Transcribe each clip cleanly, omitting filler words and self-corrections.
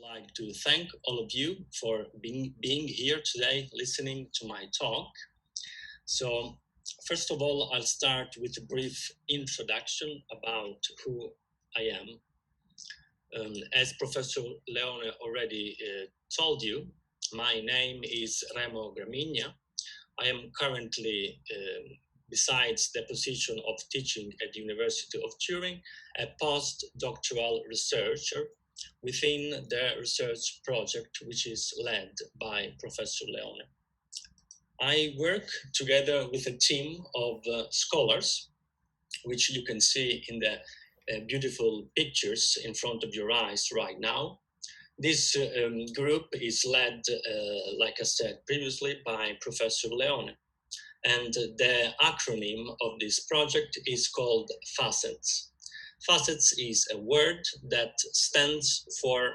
like to thank all of you for being here today, listening to my talk. So, first of all, I'll start with a brief introduction about who I am. As Professor Leone already told you, my name is Remo GRAMIGNA. I am currently, besides the position of teaching at the University of Turin, a postdoctoral researcher within the research project which is led by Professor Leone. I work together with a team of scholars, which you can see in the beautiful pictures in front of your eyes right now. This group is led, like I said previously, by Professor Leone. And the acronym of this project is called Facets. Facets is a word that stands for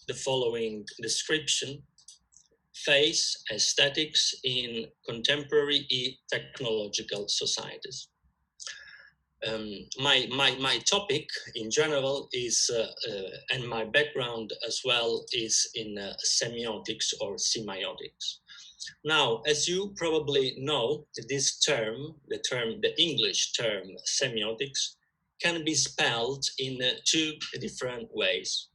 the following description: face aesthetics in contemporary technological societies. My topic in general is, and my background as well, is in semiotics or semiotics. Now, as you probably know, this term, the English term semiotics, can be spelled in two different ways.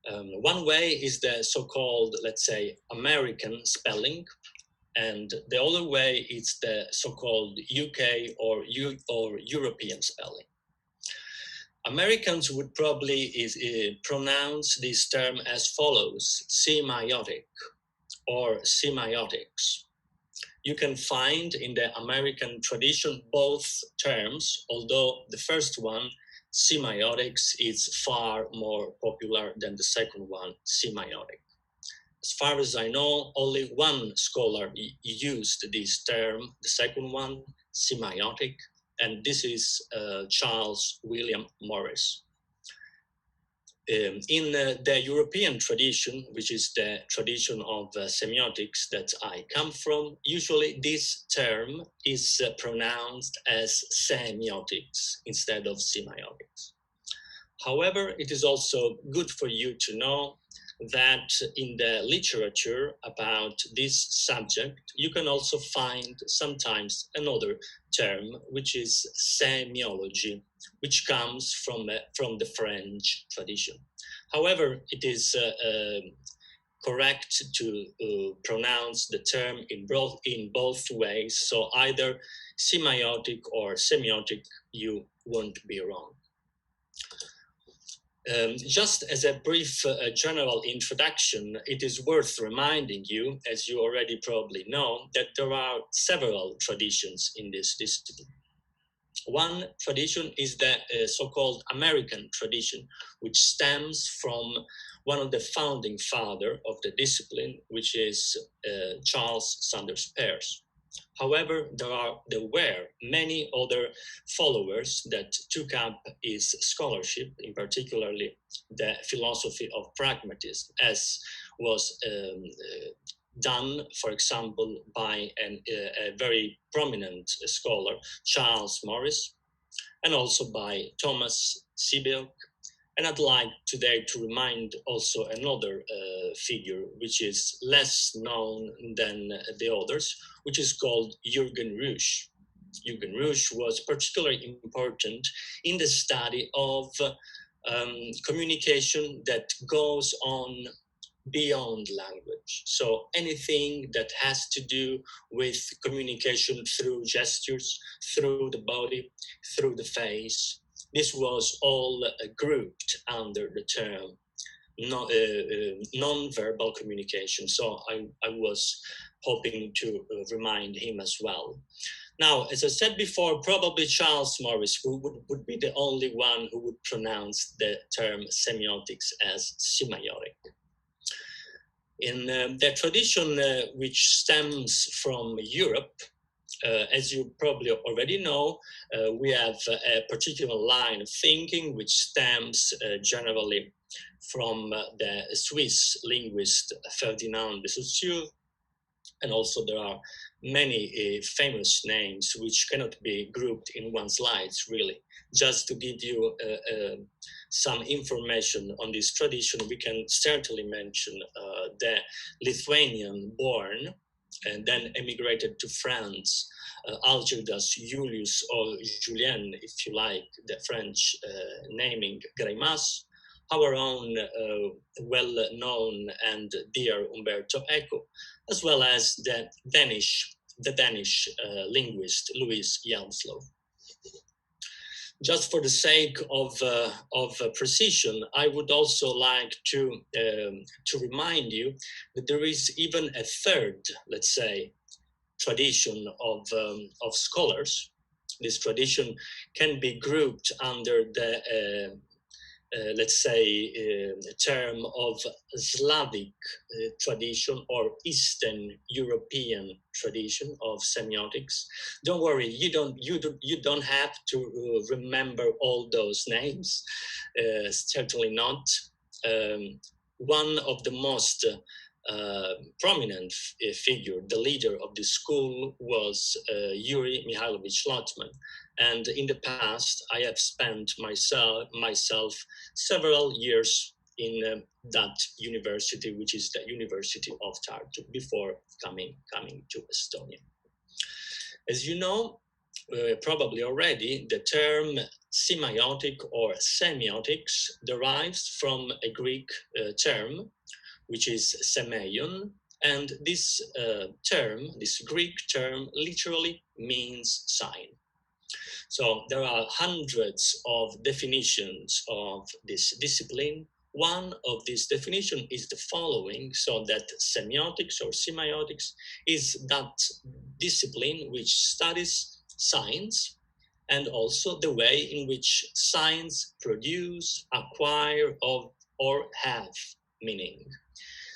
One way is the so-called, let's say, American spelling, and the other way is the so-called UK or European spelling. Americans would probably pronounce this term as follows: semiotic or semiotics. You can find in the American tradition both terms, although the first one, semiotics, is far more popular than the second one, semiotic. As far as I know, only one scholar used this term, the second one, semiotic, and this is Charles William Morris. In the European tradition, which is the tradition of semiotics that I come from, usually this term is pronounced as semiotics instead of semiotics. However, it is also good for you to know that in the literature about this subject, you can also find sometimes another term, which is semiology, which comes from the French tradition. However, it is correct to pronounce the term in both ways. So either semiotic or semiotic, you won't be wrong. Just as a brief general introduction, it is worth reminding you, as you already probably know, that there are several traditions in this discipline. One tradition is the so-called American tradition, which stems from one of the founding fathers of the discipline, which is Charles Sanders Peirce. However, there were many other followers that took up his scholarship, in particularly the philosophy of pragmatism, as was done, for example, by a very prominent scholar, Charles Morris, and also by Thomas Sebeok. And I'd like today to remind also another figure, which is less known than the others, which is called Jürgen Rüsch. Jürgen Rüsch was particularly important in the study of communication that goes on beyond language. So anything that has to do with communication through gestures, through the body, through the face, this was all grouped under the term non-verbal communication. So I was hoping to remind him as well. Now, as I said before, probably Charles Morris would be the only one who would pronounce the term semiotics as semiotic. In the tradition which stems from Europe, as you probably already know, we have a particular line of thinking which stems generally from the Swiss linguist Ferdinand de Saussure, and also there are many famous names which cannot be grouped in one slide, really. Just to give you some information on this tradition, we can certainly mention the Lithuanian born and then emigrated to France, Algirdas Julius or Julien, if you like, the French naming Greimas, our own well-known and dear Umberto Eco, as well as the Danish linguist Louis Hjelmslev. Just for the sake of precision, I would also like to remind you that there is even a third, let's say, tradition of scholars. This tradition can be grouped under the let's say, term of Slavic tradition or Eastern European tradition of semiotics. Don't worry, you don't have to remember all those names. Certainly not. One of the most prominent figure, the leader of the school, was Yuri Mihailovich Lotman. And in the past, I have spent myself several years in that university, which is the University of Tartu, before coming to Estonia. As you know, probably already, the term semiotic or semiotics derives from a Greek term, which is semeion, and this this Greek term, literally means sign. So there are hundreds of definitions of this discipline. One of these definitions is the following, so that semiotics or semiotics is that discipline which studies signs and also the way in which signs produce, acquire, or have meaning.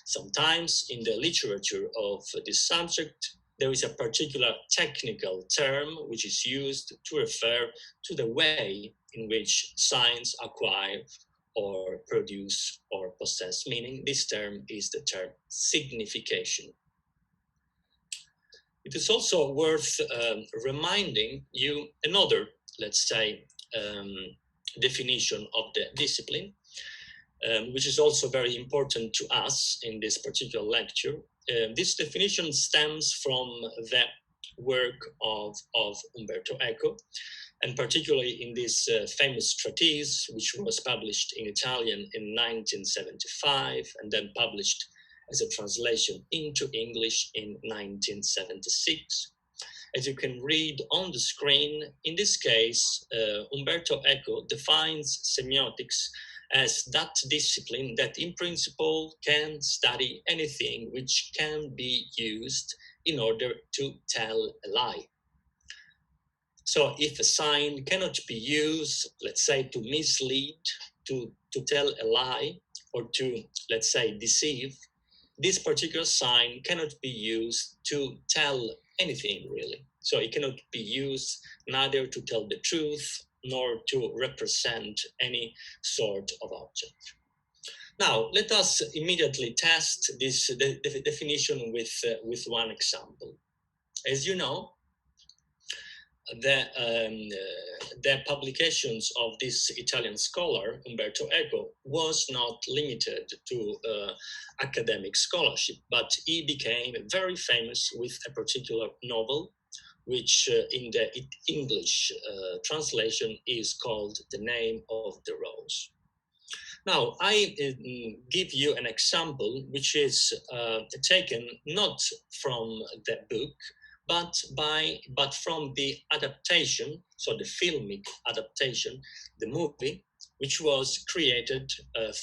Sometimes in the literature of this subject, there is a particular technical term which is used to refer to the way in which signs acquire or produce or possess meaning. This term is the term signification. It is also worth reminding you another, let's say, definition of the discipline, which is also very important to us in this particular lecture. This definition stems from the work of Umberto Eco, and particularly in this famous treatise, which was published in Italian in 1975 and then published as a translation into English in 1976. As you can read on the screen, in this case, Umberto Eco defines semiotics as that discipline that in principle can study anything which can be used in order to tell a lie. So if a sign cannot be used, let's say, to mislead, to tell a lie, or to, let's say, deceive, this particular sign cannot be used to tell anything, really. So it cannot be used neither to tell the truth nor to represent any sort of object. Now, let us immediately test this definition with one example. As you know, the publications of this Italian scholar, Umberto Eco, was not limited to academic scholarship, but he became very famous with a particular novel, which in the English translation is called The Name of the Rose. Now, I give you an example which is taken not from the book, but from the adaptation, so the filmic adaptation, the movie, which was created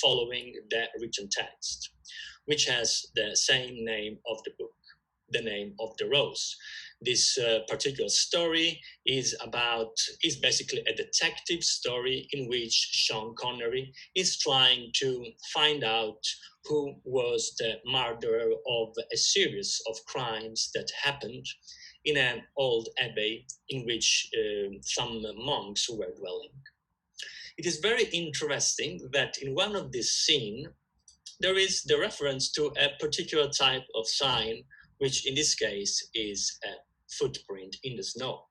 following the written text, which has the same name of the book, The Name of the Rose. This particular story is basically a detective story in which Sean Connery is trying to find out who was the murderer of a series of crimes that happened in an old abbey in which some monks were dwelling. It is very interesting that in one of these scenes, there is the reference to a particular type of sign which in this case is a footprint in the snow.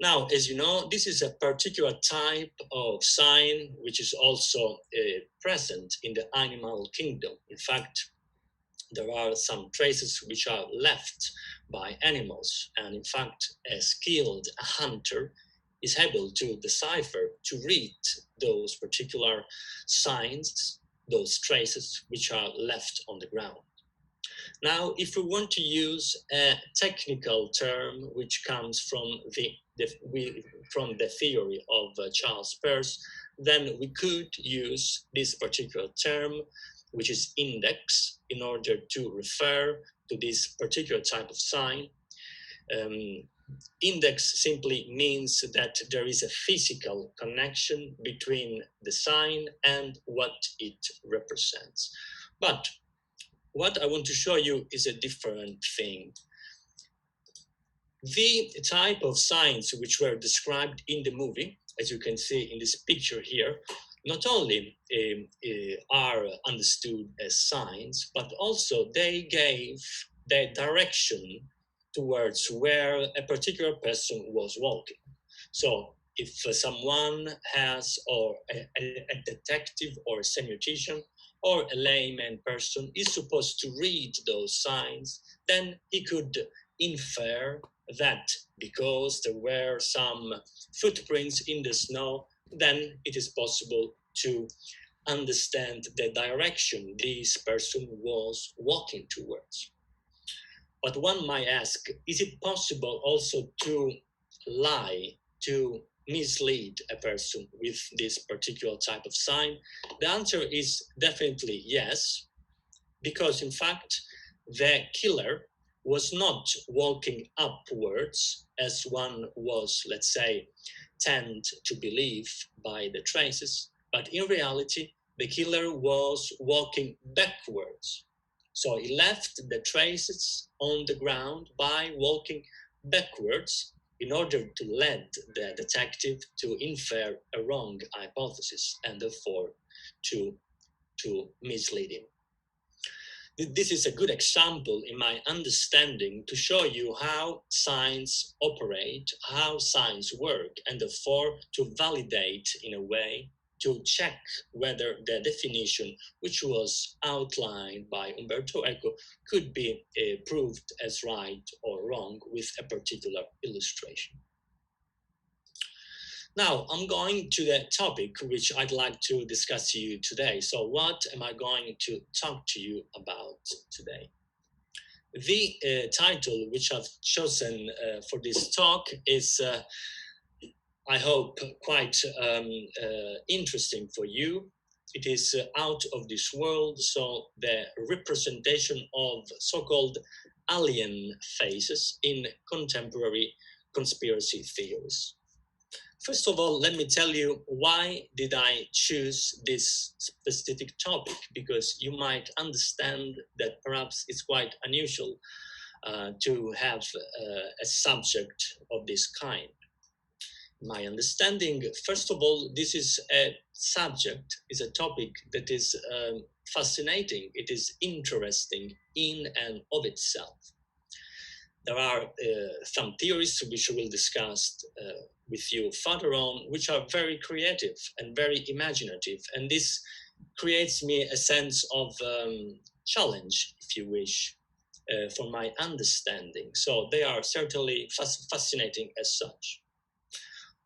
Now, as you know, this is a particular type of sign which is also present in the animal kingdom. In fact, there are some traces which are left by animals, and in fact, a skilled hunter is able to decipher, to read those particular signs, those traces which are left on the ground. Now, if we want to use a technical term which comes from the theory of Charles Peirce, then we could use this particular term, which is index, in order to refer to this particular type of sign. Index simply means that there is a physical connection between the sign and what it represents. But what I want to show you is a different thing. The type of signs which were described in the movie, as you can see in this picture here, not only are understood as signs, but also they gave the direction towards where a particular person was walking. So if someone has, or a detective or a semiotician or a layman person is supposed to read those signs, then he could infer that because there were some footprints in the snow, then it is possible to understand the direction this person was walking towards. But one might ask, is it possible also to lie, to mislead a person with this particular type of sign? The answer is definitely yes, because in fact, the killer was not walking upwards as one was, let's say, tend to believe by the traces, but in reality, the killer was walking backwards. So he left the traces on the ground by walking backwards in order to lead the detective to infer a wrong hypothesis and therefore to mislead him. This is a good example in my understanding to show you how signs operate, how signs work, and therefore to validate in a way, to check whether the definition which was outlined by Umberto Eco could be proved as right or wrong with a particular illustration. Now, I'm going to the topic which I'd like to discuss to you today. So what am I going to talk to you about today? The title which I've chosen for this talk is, I hope, quite interesting for you. It is out of this world, so the representation of so-called alien faces in contemporary conspiracy theories. First of all, let me tell you why did I choose this specific topic, because you might understand that perhaps it's quite unusual to have a subject of this kind. My understanding, first of all, this is a subject, is a topic that is fascinating. It is interesting in and of itself. There are some theories which we will discuss with you further on, which are very creative and very imaginative. And this creates me a sense of challenge, if you wish, for my understanding. So they are certainly fascinating as such.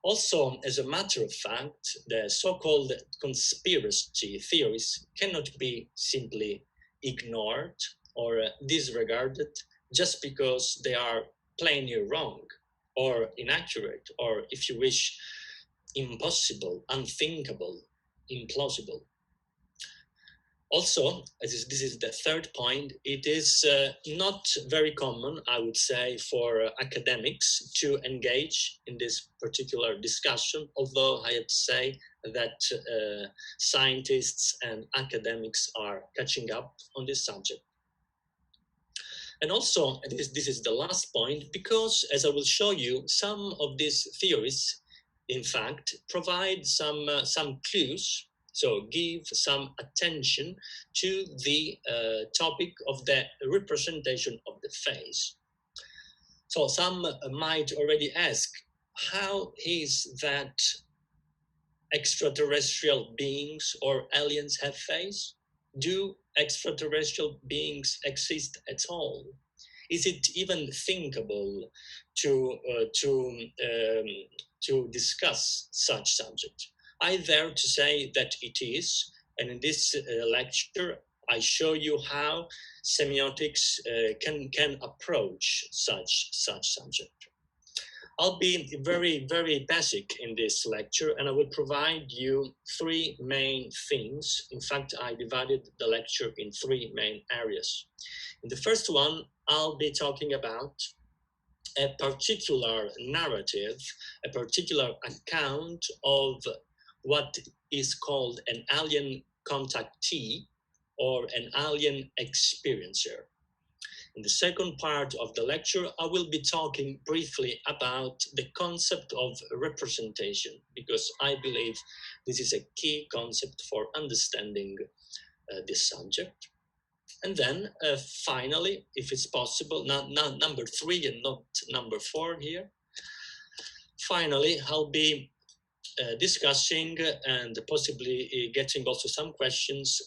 Also, as a matter of fact, the so-called conspiracy theories cannot be simply ignored or disregarded just because they are plainly wrong or inaccurate, or if you wish, impossible, unthinkable, implausible. Also, this is the third point, it is not very common, I would say, for academics to engage in this particular discussion, although I have to say that scientists and academics are catching up on this subject. And also, this is the last point, because as I will show you, some of these theories, in fact, provide some clues So give some attention to the topic of the representation of the face. So some might already ask, how is that extraterrestrial beings or aliens have face? Do extraterrestrial beings exist at all? Is it even thinkable to to discuss such subject? I dare to say that it is, and in this lecture, I show you how semiotics can approach such subject. I'll be very basic in this lecture, and I will provide you three main themes. In fact, I divided the lecture in three main areas. In the first one, I'll be talking about a particular narrative, a particular account of what is called an alien contactee or an alien experiencer. In the second part of the lecture, I will be talking briefly about the concept of representation, because I believe this is a key concept for understanding this subject. And then finally, if it's possible, not number 3 and not number 4 here, finally, I'll be discussing and possibly getting also some questions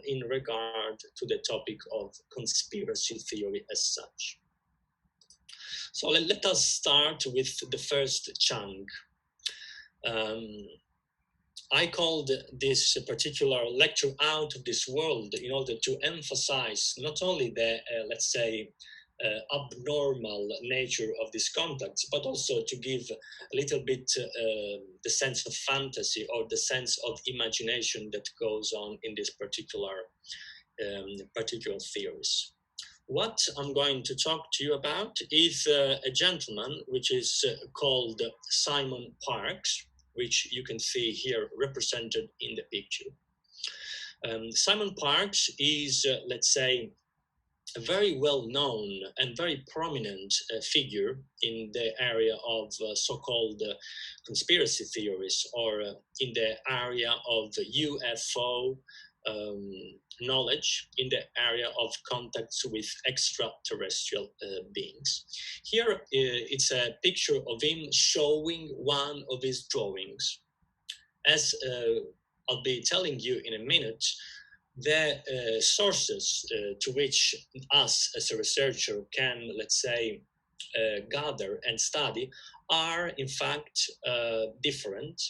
in regard to the topic of conspiracy theory as such. So let us start with the first chunk. I called this particular lecture Out of This World in order to emphasize not only the, let's say, abnormal nature of these contacts, but also to give a little bit the sense of fantasy or the sense of imagination that goes on in this particular theories. What I'm going to talk to you about is a gentleman which is called Simon Parkes, which you can see here represented in the picture. Simon Parkes is, let's say, a very well-known and very prominent figure in the area of so-called conspiracy theories, or in the area of UFO knowledge, in the area of contacts with extraterrestrial beings. Here it's a picture of him showing one of his drawings. As I'll be telling you in a minute, the sources to which us as a researcher can, let's say, gather and study are in fact different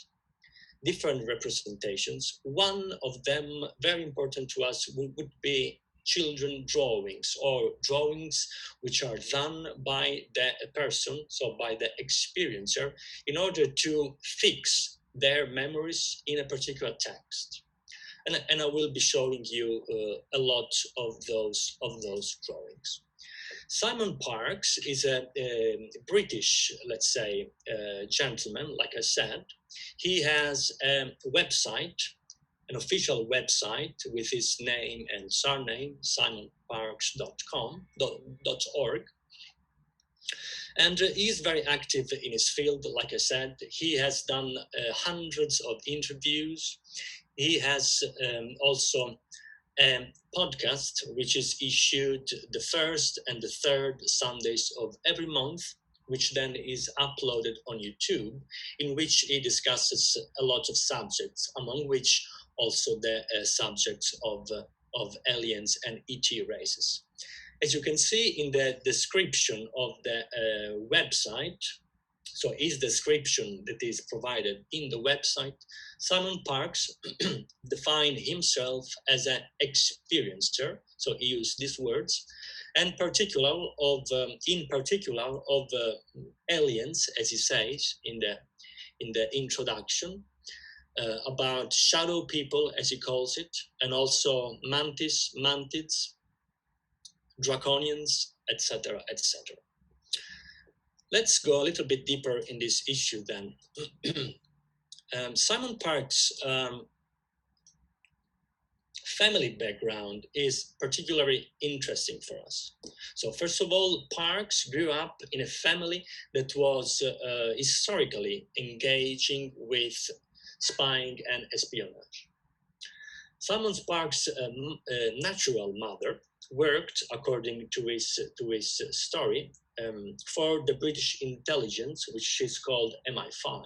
representations. One of them, very important to us, would be children drawings, or drawings which are done by the person, so by the experiencer, in order to fix their memories in a particular text. And I will be showing you a lot of those drawings. Simon Parkes is a British, let's say, gentleman, like I said. He has a website, an official website with his name and surname, simonparkes.org. And he is very active in his field, like I said. He has done hundreds of interviews. He has also a podcast which is issued the first and the third Sundays of every month, which then is uploaded on YouTube, in which he discusses a lot of subjects, among which also the subjects of aliens and ET races. As you can see in the description of the website, so his description that is provided in the website, Simon Parkes defined himself as an experiencer, so he used these words, and in particular of aliens, as he says in the introduction, about shadow people, as he calls it, and also mantids, draconians, etc., etc. Let's go a little bit deeper in this issue then. Simon Parkes' family background is particularly interesting for us. So first of all, Parkes grew up in a family that was historically engaging with spying and espionage. Simon Park's natural mother worked, according to his story, for the British intelligence, which is called MI5.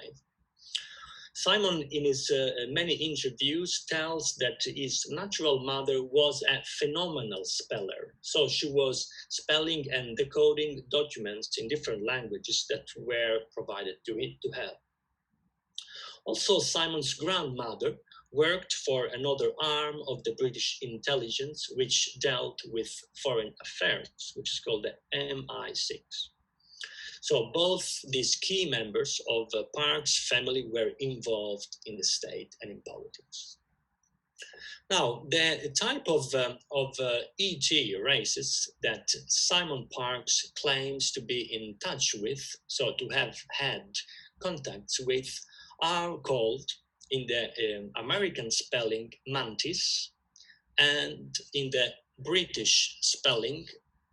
Simon, in his many interviews, tells that his natural mother was a phenomenal speller. So she was spelling and decoding documents in different languages that were provided to her. Also, Simon's grandmother worked for another arm of the British intelligence, which dealt with foreign affairs, which is called the MI6. So both these key members of Park's family were involved in the state and in politics. Now, the type of ET races that Simon Parks claims to be in touch with, so to have had contacts with, are called in the American spelling mantis and in the British spelling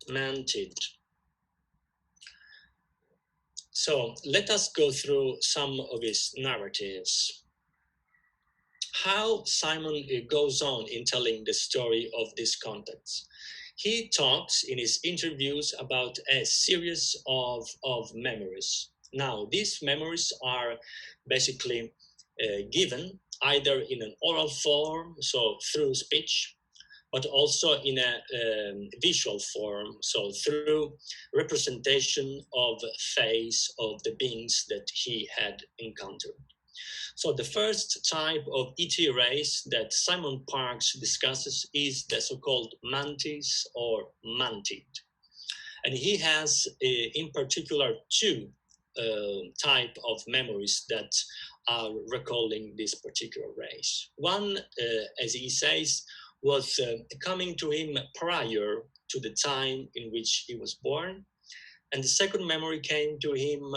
mantid. So let us go through some of his narratives. How Simon goes on in telling the story of these contacts. He talks in his interviews about a series of memories. Now, these memories are basically given either in an oral form, so through speech, but also in a visual form, so through representation of face of the beings that he had encountered. So the first type of ET race that Simon Parks discusses is the so-called mantis or mantid. And he has in particular two type of memories that are recalling this particular race. One, as he says, was coming to him prior to the time in which he was born. And the second memory came to him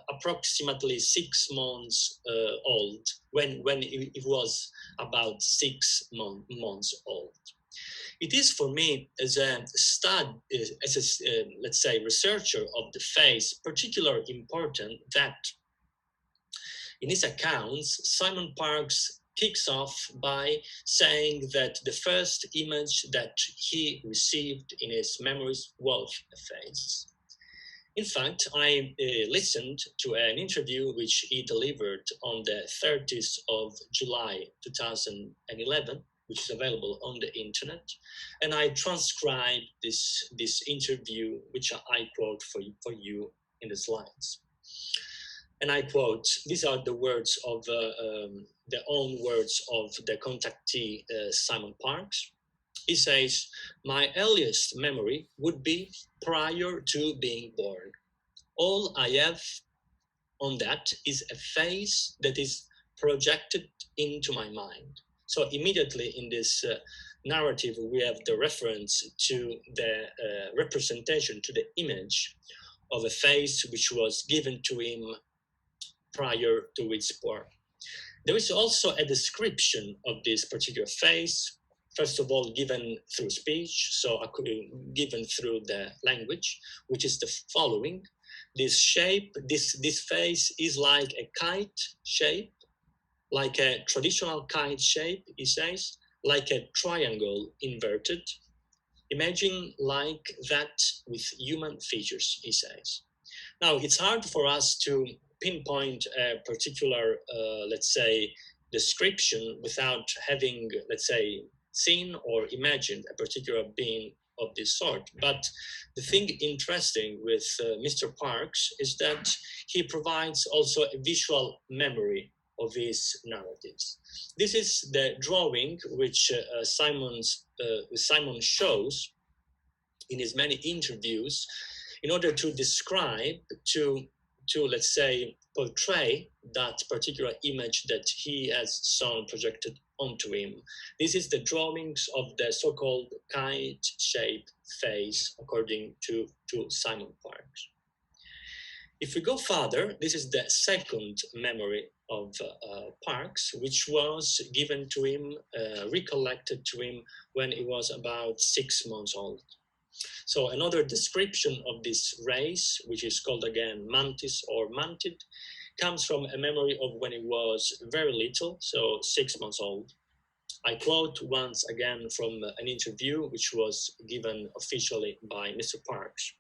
approximately 6 months old, when he was about 6 months old. It is for me, as a let's say, researcher of the face, particularly important that in his accounts, Simon Parks kicks off by saying that the first image that he received in his memories was a face. In fact, I listened to an interview which he delivered on the 30th of July 2011, which is available on the internet, and I transcribed this interview, which I quote for you in the slides. And I quote, these are the words of the own words of the contactee, Simon Parks. He says, my earliest memory would be prior to being born. All I have on that is a face that is projected into my mind. So immediately in this narrative, we have the reference to the representation, to the image of a face which was given to him prior to its birth. There is also a description of this particular face, first of all, given through speech, so given through the language, which is the following. This shape, this face is like a kite shape, like a traditional kite shape, he says, like a triangle inverted. Imagine like that with human features, he says. Now, it's hard for us to pinpoint a particular, let's say, description without having, let's say, seen or imagined a particular being of this sort. But the thing interesting with Mr. Parks is that he provides also a visual memory of his narratives. This is the drawing which Simon shows in his many interviews in order to describe, to let's say, portray that particular image that he has shown projected onto him. This is the drawings of the so-called kite-shaped face, according to Simon Parks. If we go further, this is the second memory of Parks, which was given to him, recollected to him when he was about 6 months old. So another description of this race, which is called again mantis or mantid, comes from a memory of when he was very little, so 6 months old. I quote once again from an interview which was given officially by Mr. Parks.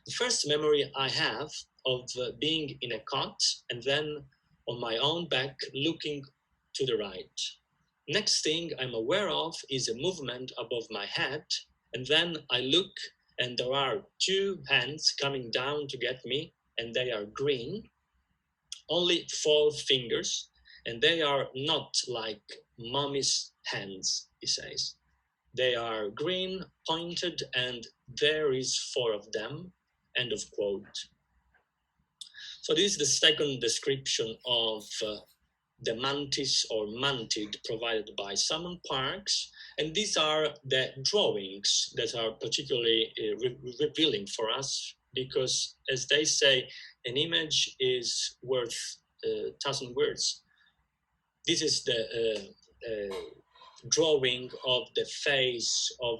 The first memory I have of being in a cot and then on my own back looking to the right. Next thing I'm aware of is a movement above my head, and then I look and there are two hands coming down to get me, and they are green, only 4 fingers, and they are not like mommy's hands, he says. They are green, pointed, and there is 4 of them. End of quote. So this is the second description of the mantis or mantid provided by Simon Parks. And these are the drawings that are particularly revealing for us, because as they say, an image is worth 1,000 words. This is the drawing of the face of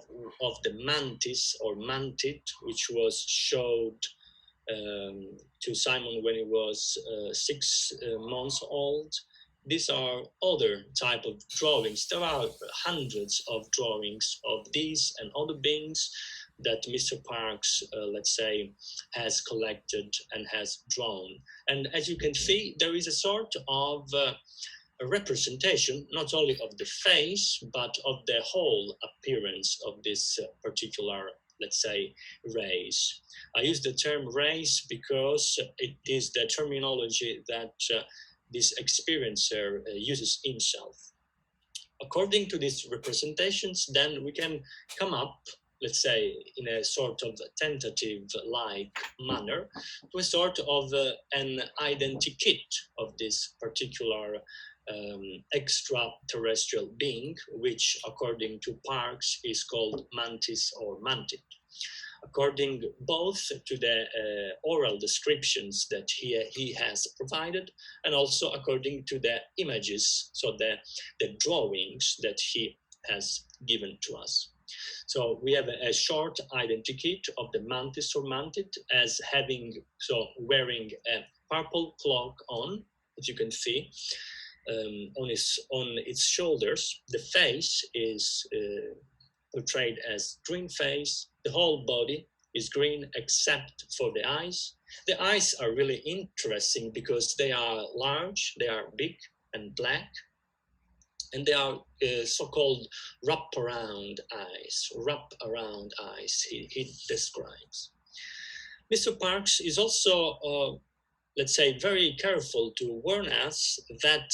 the mantis or mantid, which was showed to Simon when he was 6 months old. These are other type of drawings. There are hundreds of drawings of these and other beings that Mr. Parks, let's say, has collected and has drawn. And as you can see, there is a sort of a representation not only of the face, but of the whole appearance of this particular, let's say, race. I use the term race because it is the terminology that this experiencer uses himself. According to these representations, then we can come up, let's say, in a sort of tentative-like manner, to a sort of an identikit of this particular extraterrestrial being, which, according to Parks, is called mantis or mantid. According both to the oral descriptions that he has provided, and also according to the images, so the drawings that he has given to us. So we have a short identikit of the mantis or mantid as having, so wearing a purple cloak on, as you can see, on its shoulders. The face is portrayed as green face. The whole body is green except for the eyes. The eyes are really interesting because they are large, they are big and black, and they are so-called wrap-around eyes. Wrap-around eyes, he describes. Mr. Parks is also let's say, very careful to warn us that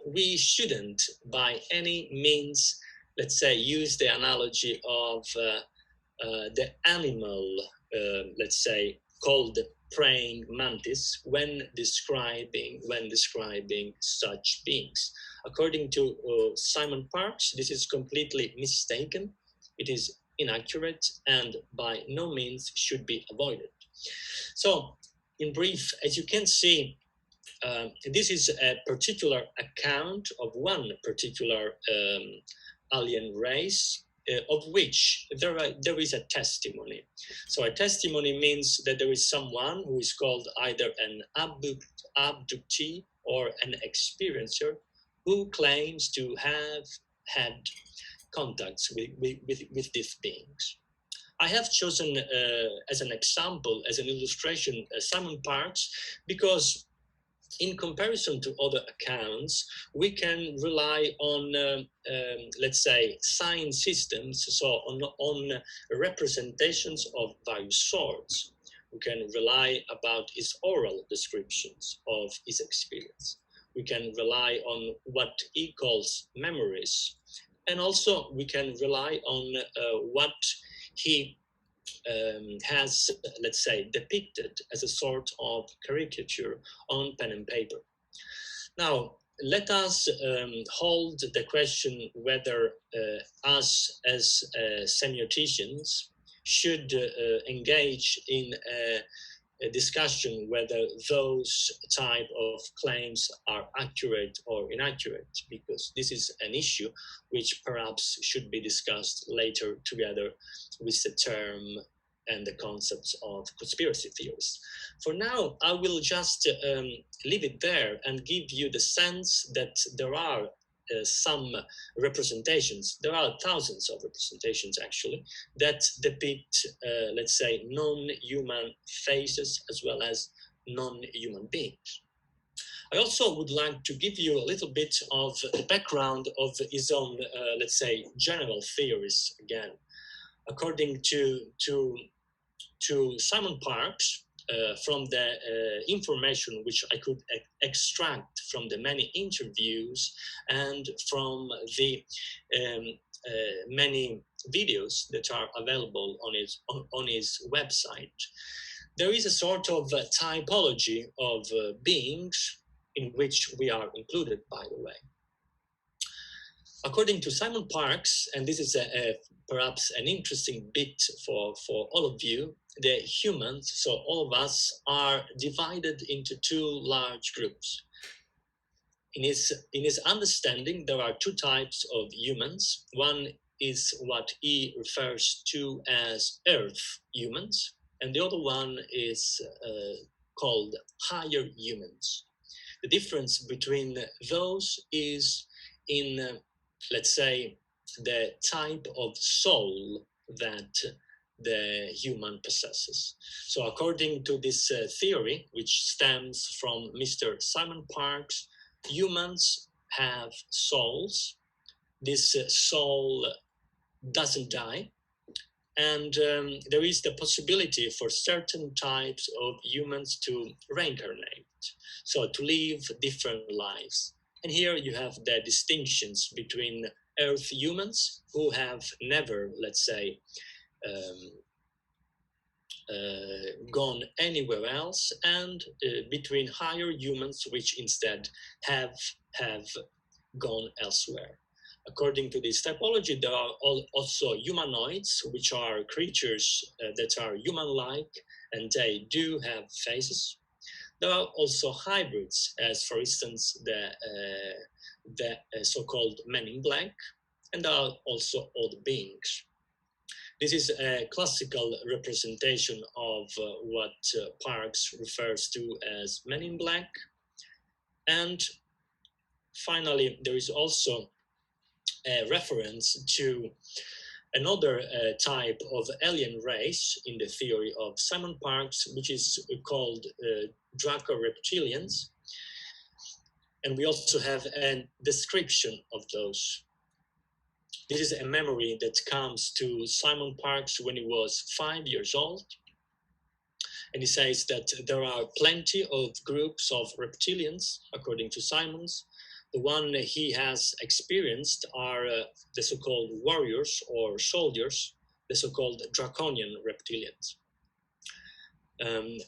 we shouldn't by any means, let's say, use the analogy of the animal, let's say, called the praying mantis when describing such beings. According to Simon Parks, this is completely mistaken. It is inaccurate and by no means should be avoided. So, in brief, as you can see, this is a particular account of one particular alien race, of which there is a testimony. So a testimony means that there is someone who is called either an abductee or an experiencer who claims to have had contacts with these beings. I have chosen as an example, as an illustration, Simon Parks, because in comparison to other accounts, we can rely on, let's say, sign systems, so on representations of various sorts. We can rely about his oral descriptions of his experience. We can rely on what he calls memories. And also we can rely on what he has, let's say, depicted as a sort of caricature on pen and paper. Now, let us hold the question whether us as semioticians should engage in a discussion whether those type of claims are accurate or inaccurate, because this is an issue which perhaps should be discussed later together with the term and the concepts of conspiracy theories. For now, I will just leave it there and give you the sense that there are some representations. There are thousands of representations actually that depict, let's say, non-human faces as well as non-human beings. I also would like to give you a little bit of the background of his own, let's say, general theories again. According to Simon Parks, from the information which I could extract from the many interviews and from the many videos that are available on his website, there is a sort of typology of beings in which we are included, by the way. According to Simon Parks, and this is perhaps an interesting bit for all of you, the humans, so all of us, are divided into two large groups. In his understanding, there are two types of humans. One is what he refers to as Earth humans, and the other one is called higher humans. The difference between those is in let's say, the type of soul that the human possesses. So according to this theory, which stems from Mr. Simon Parks, humans have souls. This soul doesn't die. And there is the possibility for certain types of humans to reincarnate, so to live different lives. And here you have the distinctions between Earth humans who have never, let's say, gone anywhere else, and between higher humans which instead have gone elsewhere. According to this typology, there are also humanoids, which are creatures that are human-like, and they do have faces. There are also hybrids, as for instance the so-called Men in Black, and there are also other beings. This is a classical representation of what Parks refers to as Men in Black. And finally, there is also a reference to another type of alien race in the theory of Simon Parks, which is called Draco-reptilians. And we also have a description of those. This is a memory that comes to Simon Parks when he was 5 years old. And he says that there are plenty of groups of reptilians, according to Simon's. The one he has experienced are the so-called warriors or soldiers, the so-called draconian reptilians.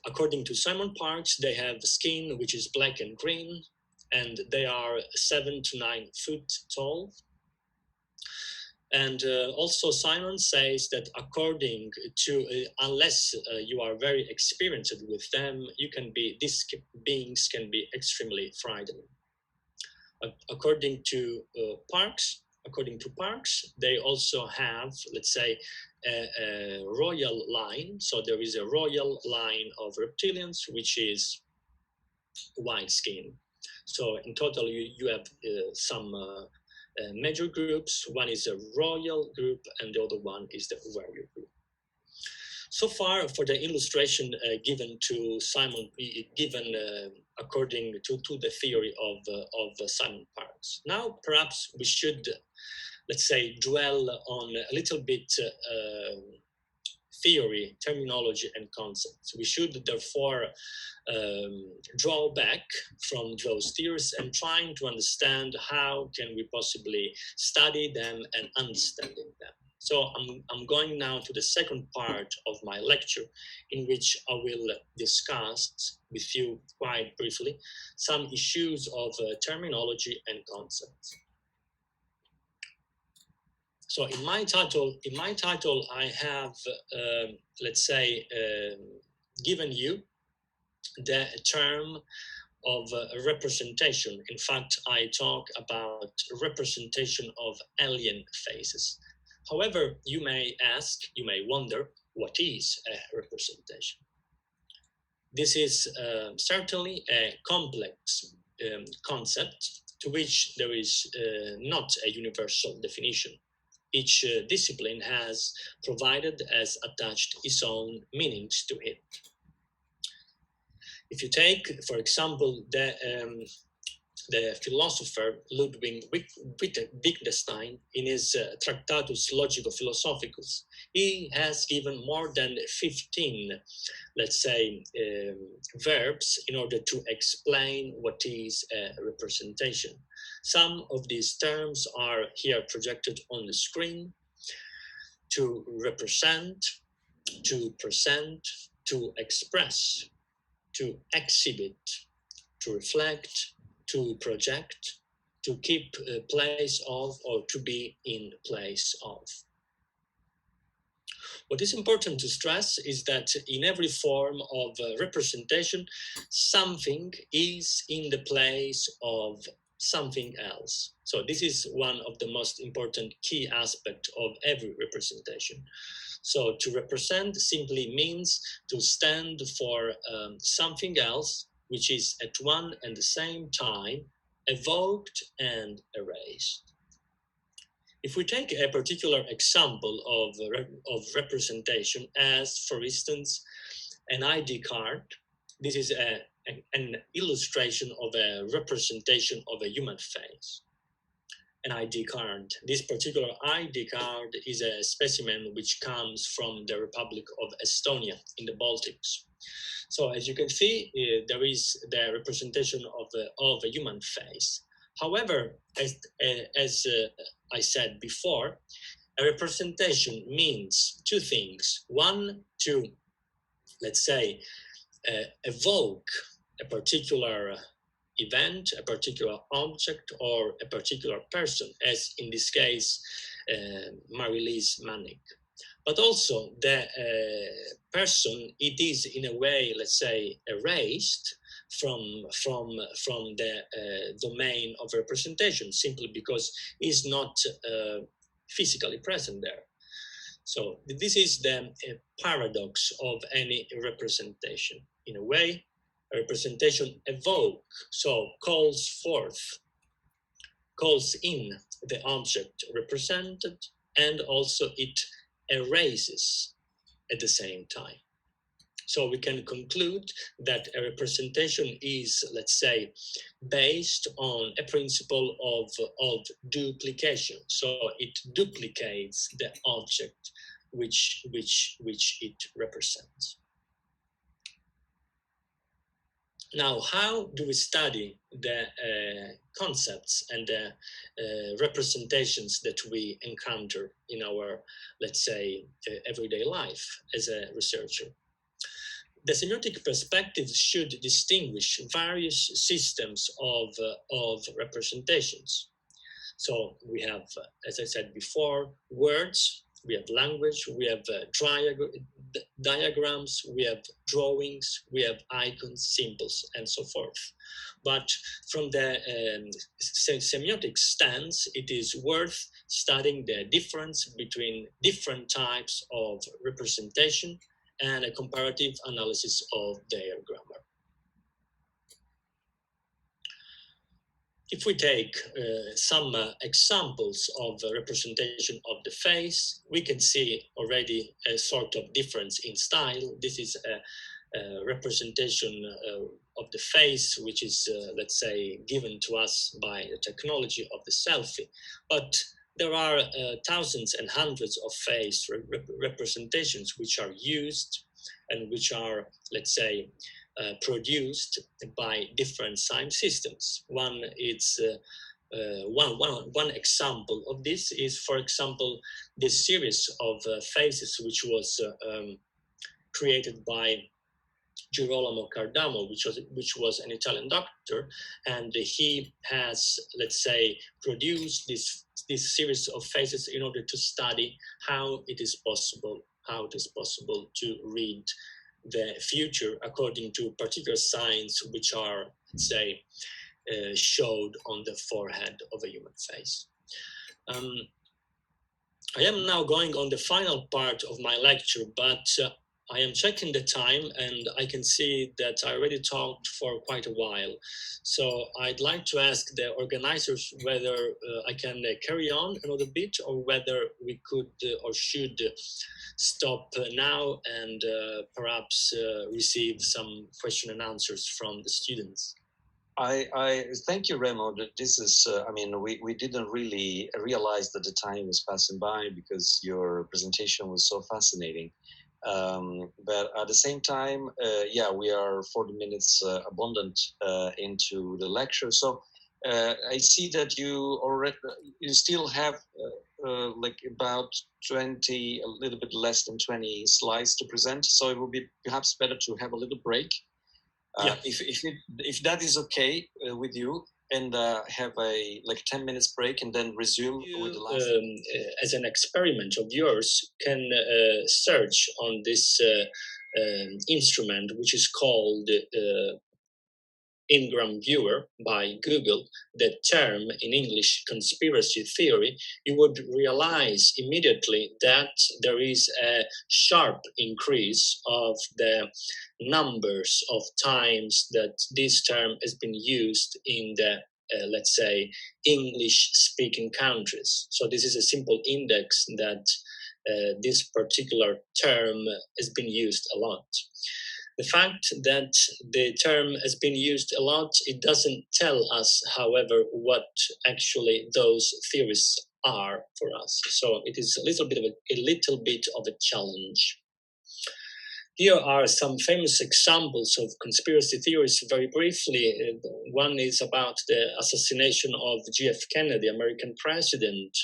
According to Simon Parks, they have skin which is black and green, and they are 7 to 9 foot tall. And also Simon says that according to, unless you are very experienced with them, these beings can be extremely frightening. According to Parks, they also have, let's say, a royal line. So there is a royal line of reptilians, which is white skin. So in total, you have some major groups. One is a royal group, and the other one is the warrior group. So far, for the illustration given to Simon, according to the theory of Simon Parks. Now, perhaps we should, let's say, dwell on a little bit theory, terminology, and concepts. We should therefore draw back from those theories and trying to understand how can we possibly study them and understanding them. So I'm going now to the second part of my lecture, in which I will discuss with you quite briefly some issues of terminology and concepts. So in my title, I have, let's say, given you the term of representation. In fact, I talk about representation of alien faces. However, you may wonder, what is a representation? This is certainly a complex concept to which there is not a universal definition. Each discipline has provided as attached its own meanings to it. If you take, for example, the philosopher Ludwig Wittgenstein, in his Tractatus Logico-Philosophicus, he has given more than 15, let's say, verbs in order to explain what is a representation. Some of these terms are here projected on the screen: to represent, to present, to express, to exhibit, to reflect, to project, to keep place of, or to be in place of. What is important to stress is that in every form of representation, something is in the place of something else. So this is one of the most important key aspects of every representation. So to represent simply means to stand for something else, which is at one and the same time evoked and erased. If we take a particular example of representation as, for instance, an ID card, this is an illustration of a representation of a human face. An ID card. This particular ID card is a specimen which comes from the Republic of Estonia in the Baltics. So as you can see, there is the representation of a human face. However, as I said before, a representation means two things. One, to, let's say, evoke a particular event, a particular object, or a particular person, as in this case, Marie-Lise Manning. But also the person, it is in a way, let's say, erased from the domain of representation, simply because it's not physically present there. So this is the paradox of any representation. In a way, a representation evoke, so calls forth, calls in the object represented, and also it erases at the same time. So we can conclude that a representation is, let's say, based on a principle of duplication. So it duplicates the object which it represents. Now, how do we study the concepts and the representations that we encounter in our, let's say, everyday life as a researcher? The semiotic perspective should distinguish various systems of representations. So we have, as I said before, words, we have language, we have diagrams, we have drawings, we have icons, symbols, and so forth. But from the semiotic stance, it is worth studying the difference between different types of representation and a comparative analysis of their grammar. If we take some examples of representation of the face, we can see already a sort of difference in style. This is a representation of the face, which is, let's say, given to us by the technology of the selfie. But there are thousands and hundreds of face representations which are used and which are, let's say, produced by different sign systems. One example of this is, for example, this series of faces which was created by Girolamo Cardamo, which was an Italian doctor, and he has, let's say, produced this series of faces in order to study how it is possible to read the future according to particular signs which are, let's say, showed on the forehead of a human face. I am now going on the final part of my lecture, but I am checking the time and I can see that I already talked for quite a while. So I'd like to ask the organizers whether I can carry on another bit or whether we could or should stop now and perhaps receive some question and answers from the students. I thank you, Remo. That this is, I mean, we didn't really realize that the time was passing by because your presentation was so fascinating. But at the same time, yeah, we are 40 minutes abundant into the lecture. So I see that you still have like about 20, a little bit less than 20 slides to present. So it would be perhaps better to have a little break. Yeah. If that is okay with you, and have a like 10 minutes break and then resume with the last. As an experiment of yours, can search on this instrument, which is called Ingram Viewer by Google, the term in English conspiracy theory, you would realize immediately that there is a sharp increase of the numbers of times that this term has been used in the let's say English speaking countries. So this is a simple index that this particular term has been used a lot. The fact that the term has been used a lot, it doesn't tell us, however, what actually those theories are for us. So it is a little bit of a challenge. Here are some famous examples of conspiracy theories. Very briefly, one is about the assassination of J.F. Kennedy, American president.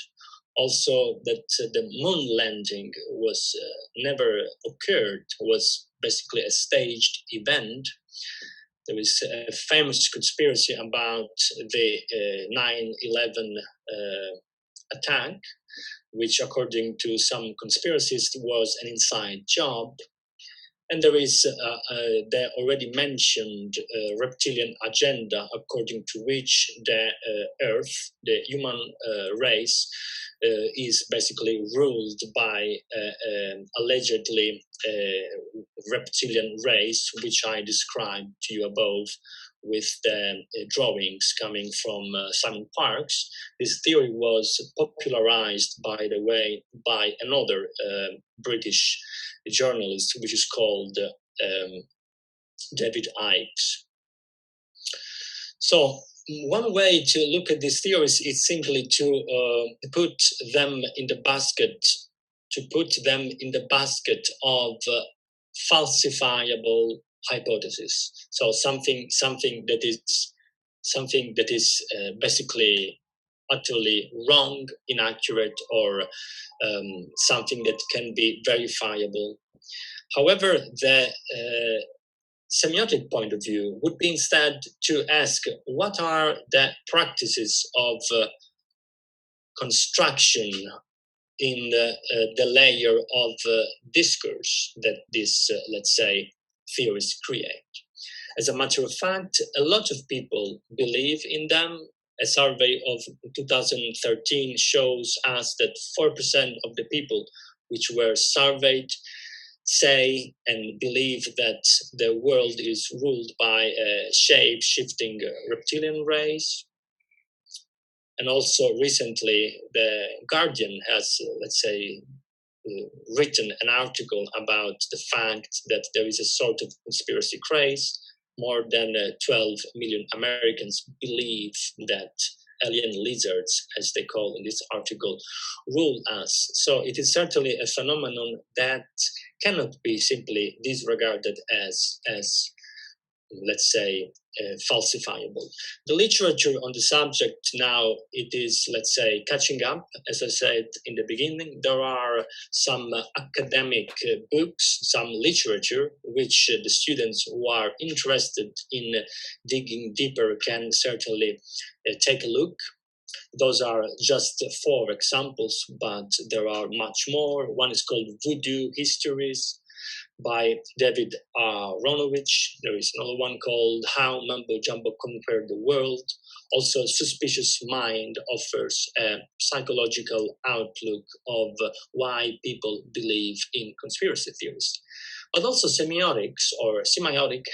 Also, that the moon landing was never occurred, was basically a staged event. There is a famous conspiracy about the 9/11 attack, which, according to some conspiracists, was an inside job. And there is the already mentioned reptilian agenda, according to which the Earth, the human race, is basically ruled by allegedly reptilian race, which I described to you above with the drawings coming from Simon Parkes. This theory was popularized, by the way, by another British journalist, which is called David Icke. So one way to look at these theories is simply to put them in the basket, of falsifiable hypothesis. So something that is basically utterly wrong, inaccurate, or something that can be verifiable. However, the semiotic point of view would be instead to ask what are the practices of construction in the layer of discourse that these, let's say, theories create. As a matter of fact, a lot of people believe in them. A survey of 2013 shows us that 4% of the people which were surveyed say and believe that the world is ruled by a shape-shifting reptilian race. And also recently, the Guardian has, let's say, written an article about the fact that there is a sort of conspiracy craze. More than 12 million Americans believe that alien lizards, as they call in this article, rule us. So it is certainly a phenomenon that cannot be simply disregarded as let's say, falsifiable. The literature on the subject now, it is, let's say, catching up. As I said in the beginning, there are some academic books, some literature, which the students who are interested in digging deeper can certainly take a look. Those are just 4 examples, but there are much more. One is called Voodoo Histories by David Aronovich. There is another one called How Mumbo Jumbo Conquered the World. Also, Suspicious Mind offers a psychological outlook of why people believe in conspiracy theories. But also semiotics or semiotic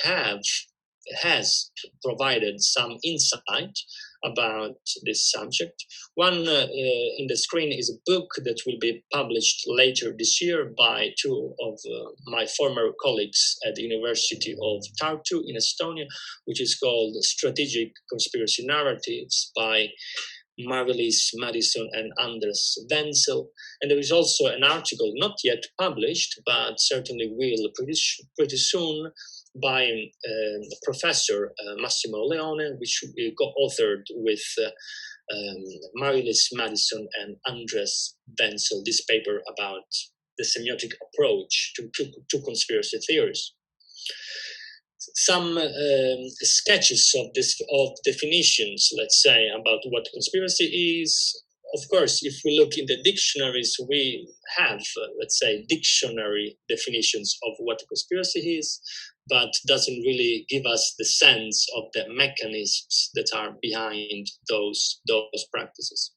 has provided some insight about this subject. One in the screen is a book that will be published later this year by two of my former colleagues at the University of Tartu in Estonia, which is called Strategic Conspiracy Narratives by Marvelous Madison and Anders Wenzel. And there is also an article not yet published, but certainly will pretty soon, by Professor Massimo Leone, which will be co-authored with Marvelous Madison and Andres Wenzel, this paper about the semiotic approach to conspiracy theories. Some sketches of definitions, let's say, about what conspiracy is. Of course, if we look in the dictionaries, we have, let's say, dictionary definitions of what a conspiracy is, but doesn't really give us the sense of the mechanisms that are behind those practices.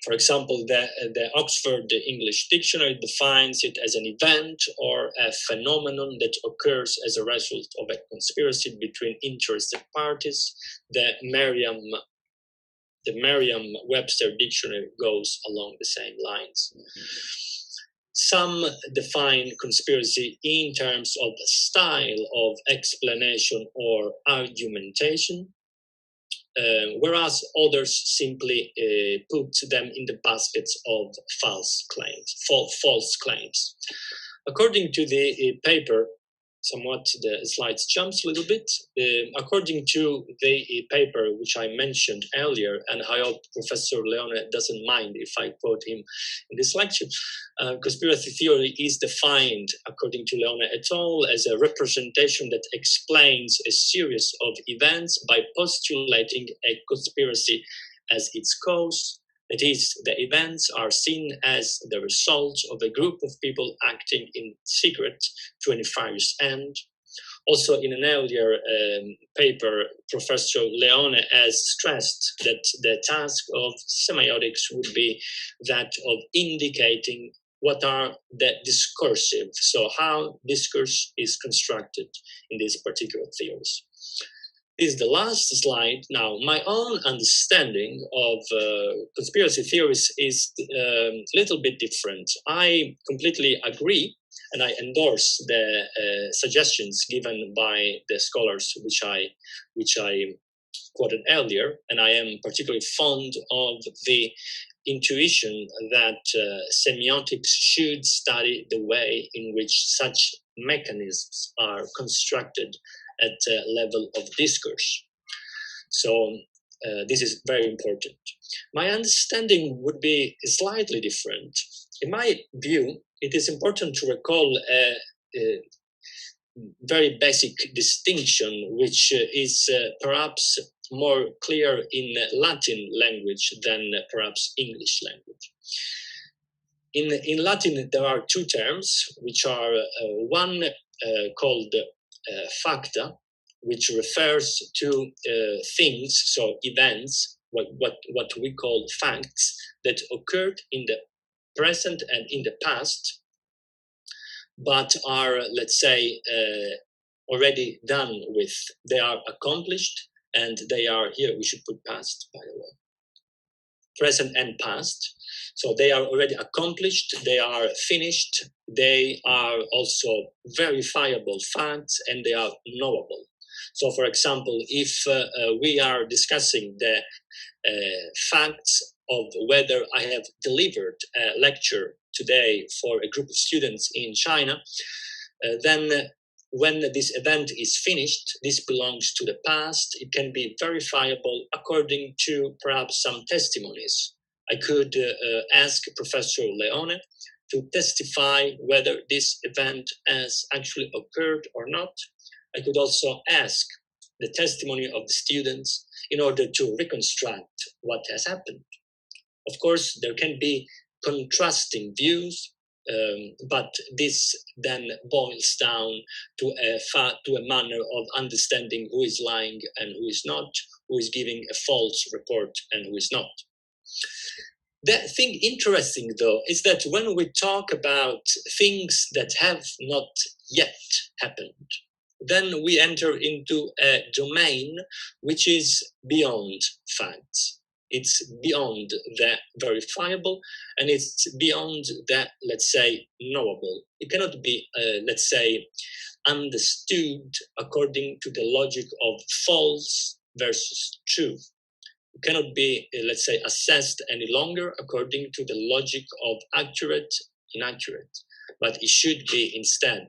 For example, the Oxford English Dictionary defines it as an event or a phenomenon that occurs as a result of a conspiracy between interested parties. The Merriam-Webster Dictionary goes along the same lines. Some define conspiracy in terms of style of explanation or argumentation. Whereas others simply put them in the baskets of false claims. According to the paper, somewhat the slides jumps a little bit. According to the paper which I mentioned earlier, and I hope Professor Leone doesn't mind if I quote him in this lecture, conspiracy theory is defined, according to Leone et al., as a representation that explains a series of events by postulating a conspiracy as its cause. That is, the events are seen as the result of a group of people acting in secret to a nefarious end. Also, in an earlier paper, Professor Leone has stressed that the task of semiotics would be that of indicating what are the discursive, so how discourse is constructed in these particular theories. This is the last slide. Now, my own understanding of conspiracy theories is a little bit different. I completely agree and I endorse the suggestions given by the scholars which I quoted earlier, and I am particularly fond of the intuition that semiotics should study the way in which such mechanisms are constructed at the level of discourse. So this is very important. My understanding would be slightly different. In my view, it is important to recall a very basic distinction, which is perhaps more clear in Latin language than perhaps English language. In Latin, there are two terms, which are one called facta, which refers to things, so events, what we call facts that occurred in the present and in the past, but are, let's say, already done with. They are accomplished, and they are here. We should put past, by the way. Present and past. So they are already accomplished, they are finished, they are also verifiable facts, and they are knowable. So, for example, if we are discussing the facts of whether I have delivered a lecture today for a group of students in China, then when this event is finished, this belongs to the past. It can be verifiable according to perhaps some testimonies. I could ask Professor Leone to testify whether this event has actually occurred or not. I could also ask the testimony of the students in order to reconstruct what has happened. Of course, there can be contrasting views, but this then boils down to a manner of understanding who is lying and who is not, who is giving a false report and who is not. The thing interesting, though, is that when we talk about things that have not yet happened, then we enter into a domain which is beyond facts. It's beyond the verifiable, and it's beyond the, let's say, knowable. It cannot be, let's say, understood according to the logic of false versus true. It cannot be, let's say, assessed any longer according to the logic of accurate, inaccurate, but it should be instead,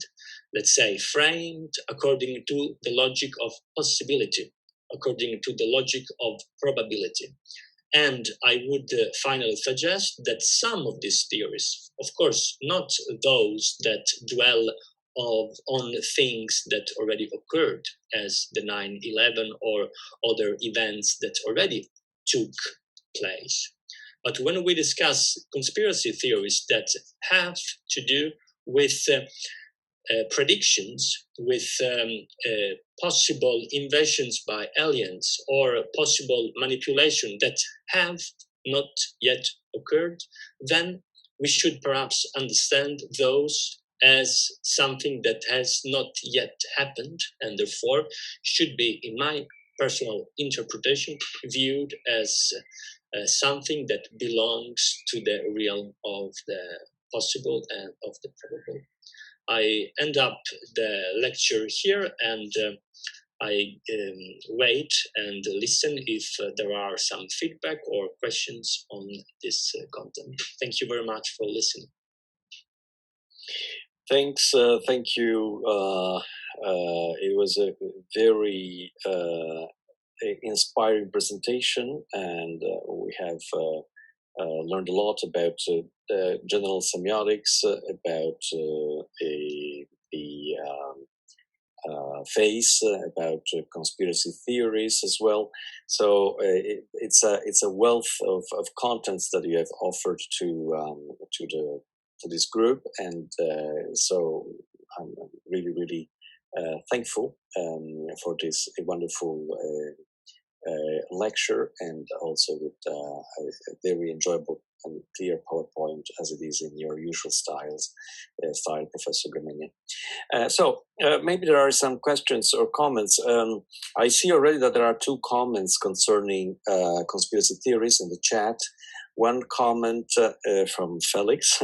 let's say, framed according to the logic of possibility, according to the logic of probability. And I would finally suggest that some of these theories, of course, not those that dwell on things that already occurred, as the 9/11 or other events that already took place. But when we discuss conspiracy theories that have to do with predictions, with possible invasions by aliens or possible manipulation that have not yet occurred, then we should perhaps understand those as something that has not yet happened, and therefore should be, in my personal interpretation, viewed as something that belongs to the realm of the possible and of the probable. I end up the lecture here, and I wait and listen if there are some feedback or questions on this content. Thank you very much for listening. Thanks. Thank you. It was a very inspiring presentation, and we have learned a lot about general semiotics, about the face, about conspiracy theories as well. So it's a wealth of contents that you have offered to this group, and so I'm really thankful for this wonderful lecture, and also with a very enjoyable and clear PowerPoint, as it is in your usual style, Professor GRAMIGNA. So maybe there are some questions or comments. I see already that there are 2 comments concerning conspiracy theories in the chat. One comment from Felix,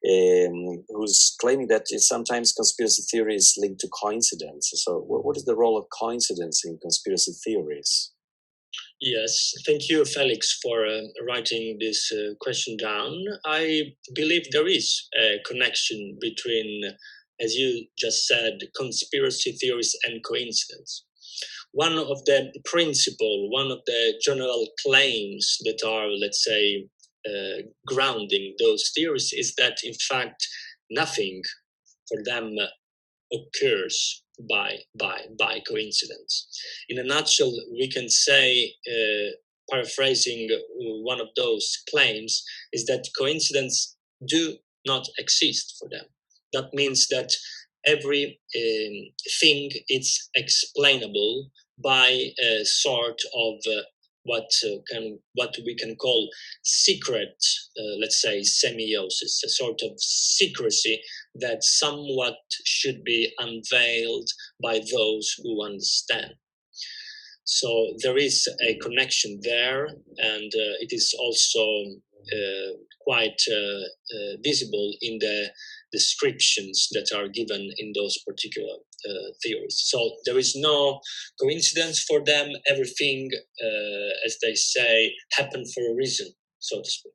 who's claiming that sometimes conspiracy theory is linked to coincidence. So what is the role of coincidence in conspiracy theories? Yes, thank you, Felix, for writing this question down. I believe there is a connection between, as you just said, conspiracy theories and coincidence. One of the principle, one of the general claims that are, let's say, grounding those theories is that, in fact, nothing for them occurs by coincidence. In a nutshell, we can say, paraphrasing one of those claims, is that coincidence do not exist for them. That means that every thing is explainable by a sort of what we can call secret, let's say, semiosis, a sort of secrecy that somewhat should be unveiled by those who understand. So there is a connection there, and it is also quite visible in the descriptions that are given in those particular theories. So there is no coincidence for them. Everything, as they say, happened for a reason, so to speak.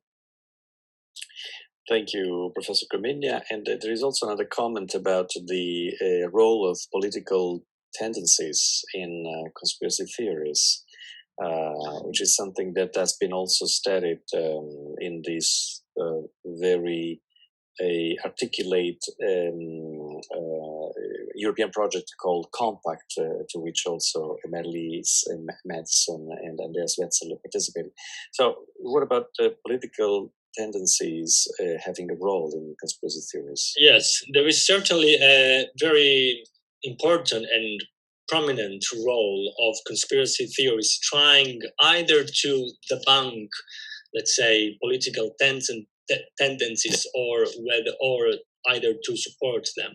Thank you, Professor GRAMIGNA. And there is also another comment about the role of political tendencies in conspiracy theories, which is something that has been also studied in this very articulate European project called Compact, to which also Merlis, Madsen, and Andreas Wetzel participated. So what about political tendencies having a role in conspiracy theories? Yes, there is certainly a very important and prominent role of conspiracy theories trying either to debunk, let's say, political tendencies, or either to support them.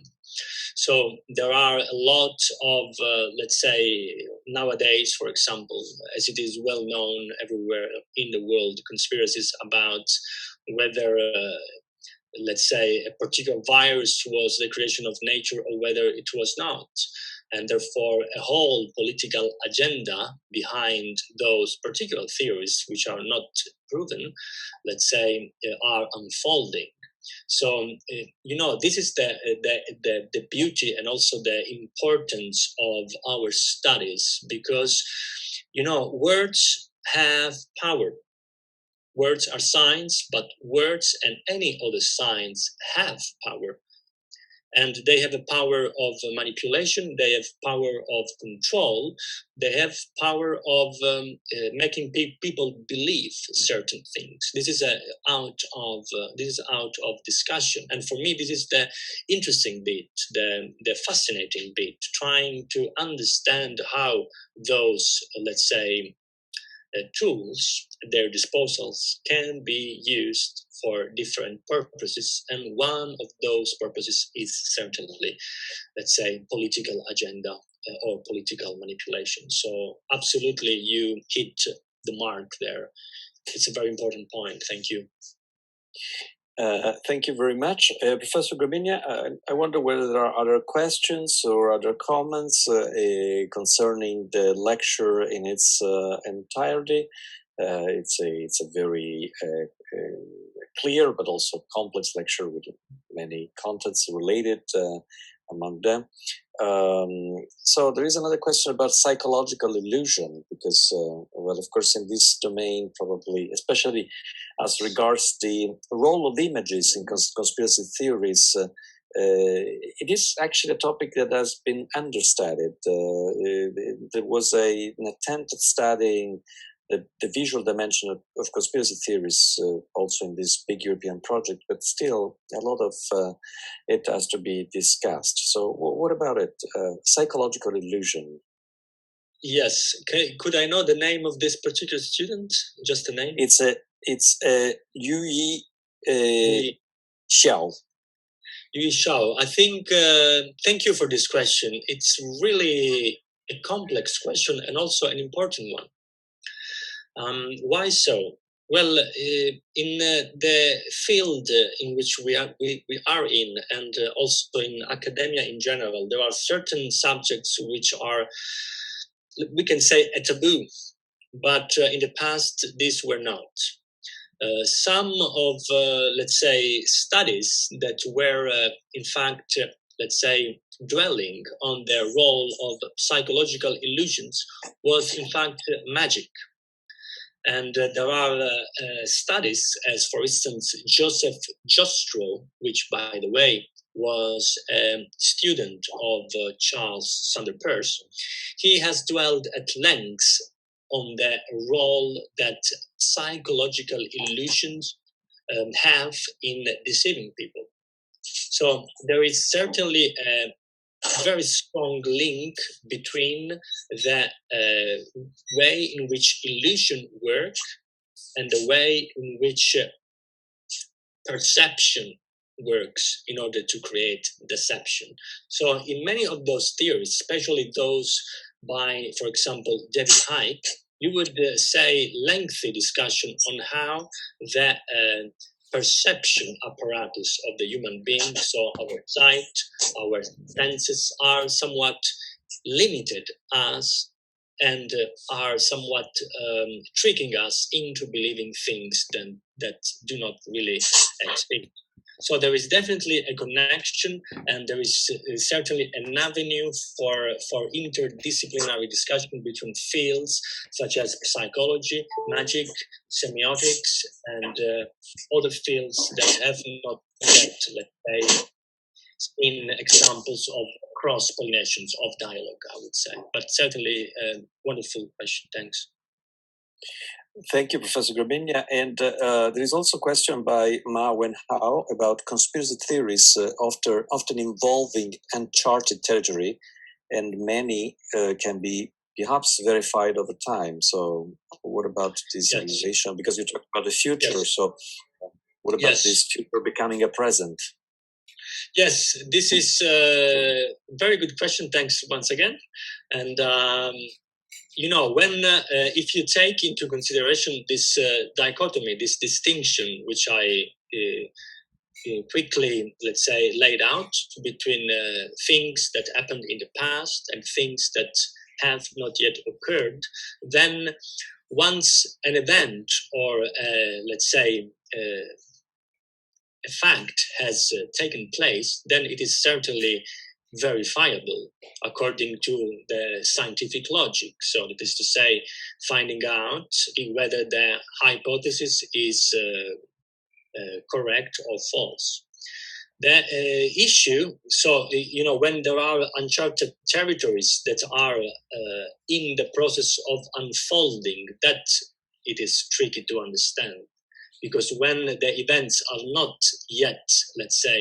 So there are a lot of, let's say, nowadays, for example, as it is well known everywhere in the world, conspiracies about whether, let's say, a particular virus was the creation of nature or whether it was not. And therefore, a whole political agenda behind those particular theories, which are not proven, let's say, are unfolding. So, this is the beauty and also the importance of our studies, because, words have power. Words are signs, but words and any other signs have power. And they have a power of manipulation, they have power of control, they have power of making people believe certain things. This is out of discussion, and for me, this is the interesting bit, the fascinating bit, trying to understand how those, let's say, tools at their disposals can be used for different purposes, and one of those purposes is certainly, let's say, political agenda or political manipulation. So absolutely, you hit the mark there. It's a very important point. Thank you. Thank you very much. Professor Gramigna, I wonder whether there are other questions or other comments concerning the lecture in its entirety. It's a very clear but also complex lecture with many contents related among them. So there is another question about psychological illusion, because, well, of course, in this domain, probably, especially as regards the role of images in conspiracy theories, it is actually a topic that has been understudied. There was an attempt at studying the visual dimension of conspiracy theories also in this big European project, but still a lot of it has to be discussed. So what about it? Psychological illusion. Yes. Could I know the name of this particular student? Just the name? It's Yu Xiao. Yu Xiao. I think, thank you for this question. It's really a complex question and also an important one. Why so? Well, in the field in which we are in, and also in academia in general, there are certain subjects which are, we can say, a taboo, but in the past these were not. Some of, let's say, studies that were, in fact, let's say, dwelling on the role of psychological illusions was, in fact, magic. And there are studies, as for instance, Joseph Joustro, which, by the way, was a student of Charles Sander Peirce. He has dwelled at length on the role that psychological illusions have in deceiving people. So there is certainly a very strong link between the way in which illusion work and the way in which perception works in order to create deception. So in many of those theories, especially those by, for example, David Icke, you would say lengthy discussion on how the perception apparatus of the human being, so our sight, our senses, are somewhat limited us and are somewhat tricking us into believing things that do not really exist. So there is definitely a connection, and there is certainly an avenue for interdisciplinary discussion between fields such as psychology, magic, semiotics, and other fields that have not yet, let's say, seen examples of cross-pollinations of dialogue, I would say. But certainly a wonderful question. Thanks. Thank you, Professor Gramigna. And there is also a question by Ma Wenhao about conspiracy theories often involving uncharted territory, and many can be perhaps verified over time. So what about this realization? Because you talked about the future. So what about this future becoming a present? Yes, this is a very good question. Thanks once again. And, when if you take into consideration this dichotomy, this distinction, which I quickly, let's say, laid out between things that happened in the past and things that have not yet occurred, then once an event or, let's say, a fact has taken place, then it is certainly verifiable according to the scientific logic. So that is to say, finding out whether the hypothesis is correct or false. The issue, so, when there are uncharted territories that are in the process of unfolding, that it is tricky to understand. Because when the events are not yet, let's say,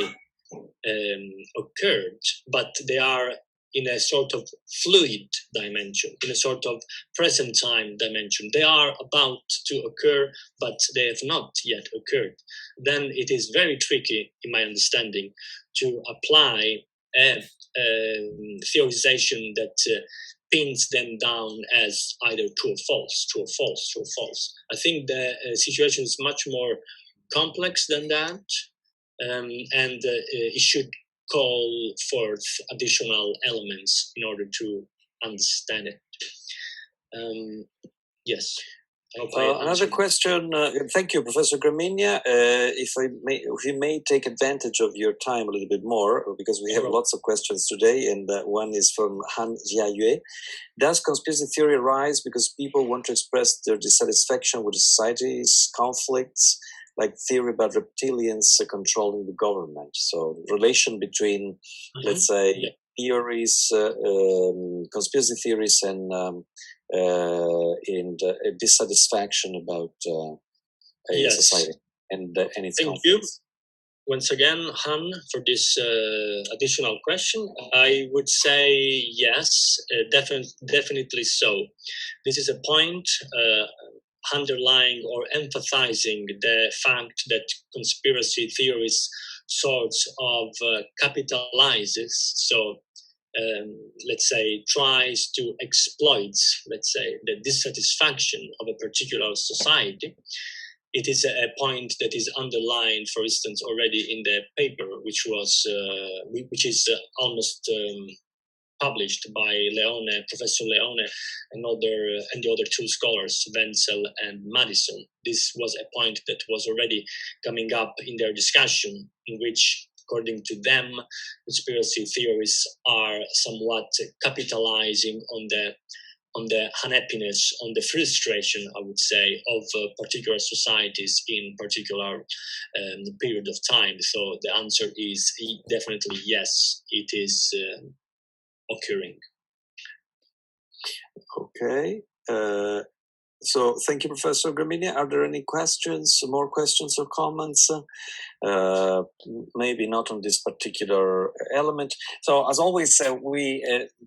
occurred, but they are in a sort of fluid dimension, in a sort of present time dimension, they are about to occur, but they have not yet occurred, then it is very tricky, in my understanding, to apply a theorization that pins them down as either true or false, true or false, true or false. I think the situation is much more complex than that, and it should call forth additional elements in order to understand it. Yes. Another question. Thank you, Professor Gramigna. If you may take advantage of your time a little bit more, because we have lots of questions today, and one is from Han Jiayue. Does conspiracy theory arise because people want to express their dissatisfaction with society's conflicts, like theory about reptilians controlling the government? So relation between, let's say, theories, conspiracy theories, and dissatisfaction about society and its conflicts. Thank you once again, Han, for this additional question. I would say yes, definitely so. This is a point underlying or emphasizing the fact that conspiracy theories sorts of capitalizes, so let's say tries to exploit, let's say, the dissatisfaction of a particular society. It is a point that is underlined, for instance, already in the paper, which is almost published by Leone, Professor Leone, and the other two scholars, Wenzel and Madison. This was a point that was already coming up in their discussion, in which, according to them, conspiracy theories are somewhat capitalizing on the unhappiness, on the frustration, I would say, of particular societies in particular period of time. So the answer is definitely yes, it is occurring. Okay. So thank you, Professor Gramigna. Are there any questions, more questions or comments? Maybe not on this particular element. So as always, we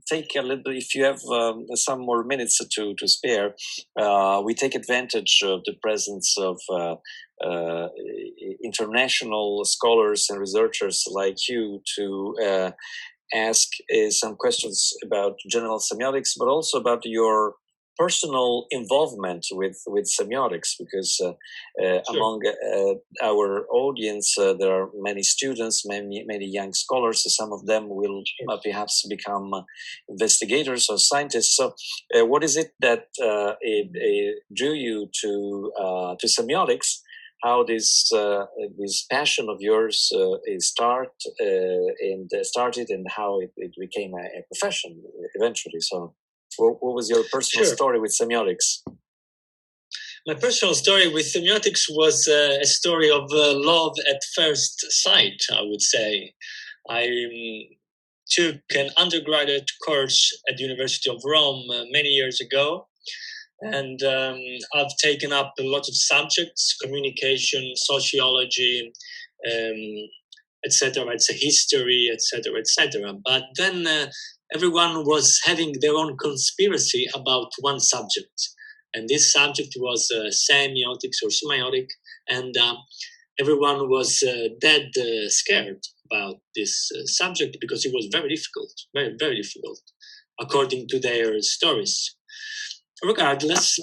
take a little bit, if you have some more minutes to spare, we take advantage of the presence of international scholars and researchers like you to ask some questions about general semiotics, but also about your personal involvement with semiotics, because sure. Among our audience there are many students, many young scholars. Some of them will perhaps become investigators or scientists. So what is it that drew you to semiotics? How this passion of yours started, and how it became a profession eventually. So what was your personal story with semiotics? My personal story with semiotics was a story of love at first sight, I would say. I took an undergraduate course at the University of Rome many years ago, and I've taken up a lot of subjects: communication, sociology, etc. It's a history, etc., etc. But then everyone was having their own conspiracy about one subject. And this subject was semiotics or semiotic. And everyone was dead scared about this subject because it was very difficult, very, very difficult, according to their stories. Regardless,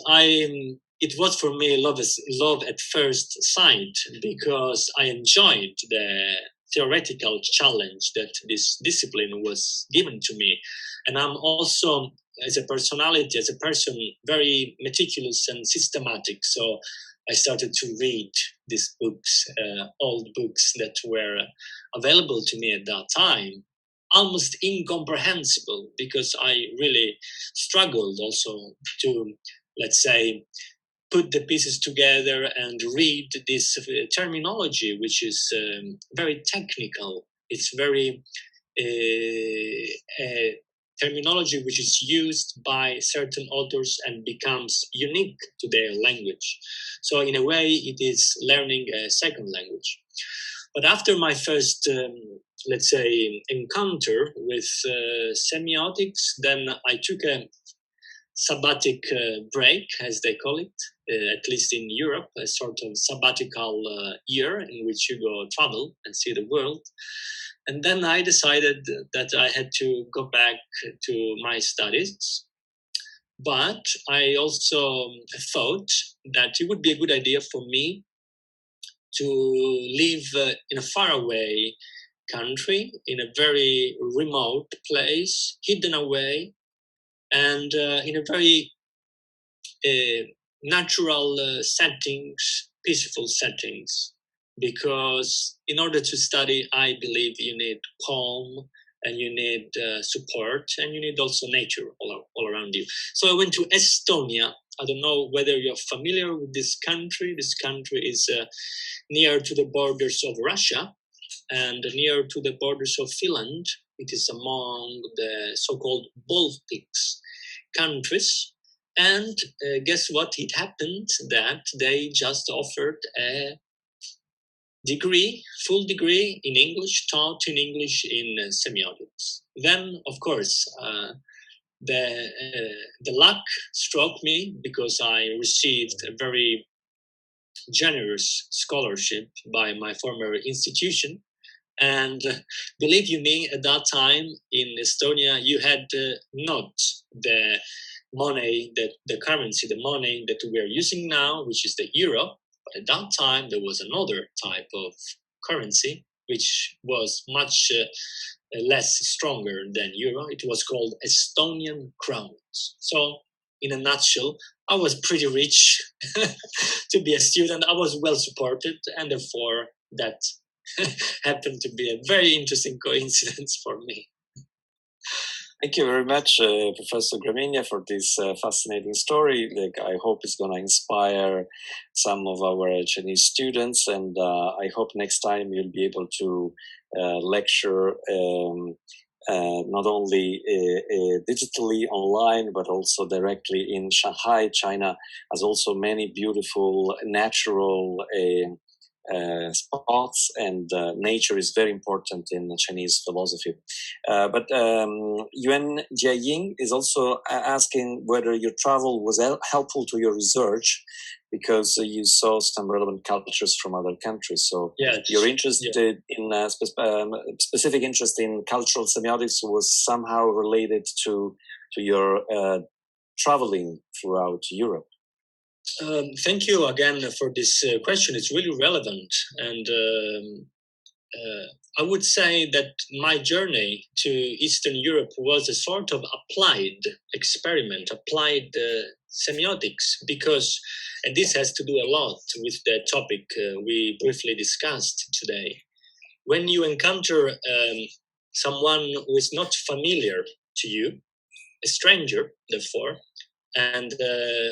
it was for me love at first sight, because I enjoyed the theoretical challenge that this discipline was given to me. And I'm also, as a personality, as a person, very meticulous and systematic. So I started to read these books, old books that were available to me at that time, almost incomprehensible, because I really struggled also to, let's say, put the pieces together and read this terminology, which is very technical. It's very terminology which is used by certain authors and becomes unique to their language. So in a way, it is learning a second language. But after my first, let's say, encounter with semiotics, then I took a sabbatic break, as they call it, at least in Europe, a sort of sabbatical year in which you go travel and see the world. And then I decided that I had to go back to my studies. But I also thought that it would be a good idea for me to live in a faraway country, in a very remote place, hidden away, and in a very natural settings, peaceful settings. Because in order to study, I believe you need calm, and you need support, and you need also nature all around you. So I went to Estonia. I don't know whether you're familiar with this country. This country is near to the borders of Russia and near to the borders of Finland. It is among the so-called Baltics countries. And guess what? It happened that they just offered a degree, full degree in English, taught in English in semiotics. Then, of course, the luck struck me, because I received a very generous scholarship by my former institution. And believe you me, at that time in Estonia, you had not the money, the currency, the money that we are using now, which is the euro. But at that time, there was another type of currency, which was much less stronger than euro. It was called Estonian crowns. So, in a nutshell, I was pretty rich to be a student. I was well supported, and therefore that happened to be a very interesting coincidence for me. Thank you very much, Professor Gramigna, for this fascinating story. I hope it's going to inspire some of our Chinese students, and I hope next time you'll be able to lecture not only digitally online, but also directly in Shanghai. China has also many beautiful natural spots, and nature is very important in Chinese philosophy. But Yuan Jiaying is also asking whether your travel was helpful to your research, because you saw some relevant cultures from other countries. So your interest in specific interest in cultural semiotics was somehow related to your traveling throughout Europe. Thank you again for this question. It's really relevant. And I would say that my journey to Eastern Europe was a sort of applied experiment, applied semiotics, because, and this has to do a lot with the topic we briefly discussed today. When you encounter someone who is not familiar to you, a stranger, therefore, and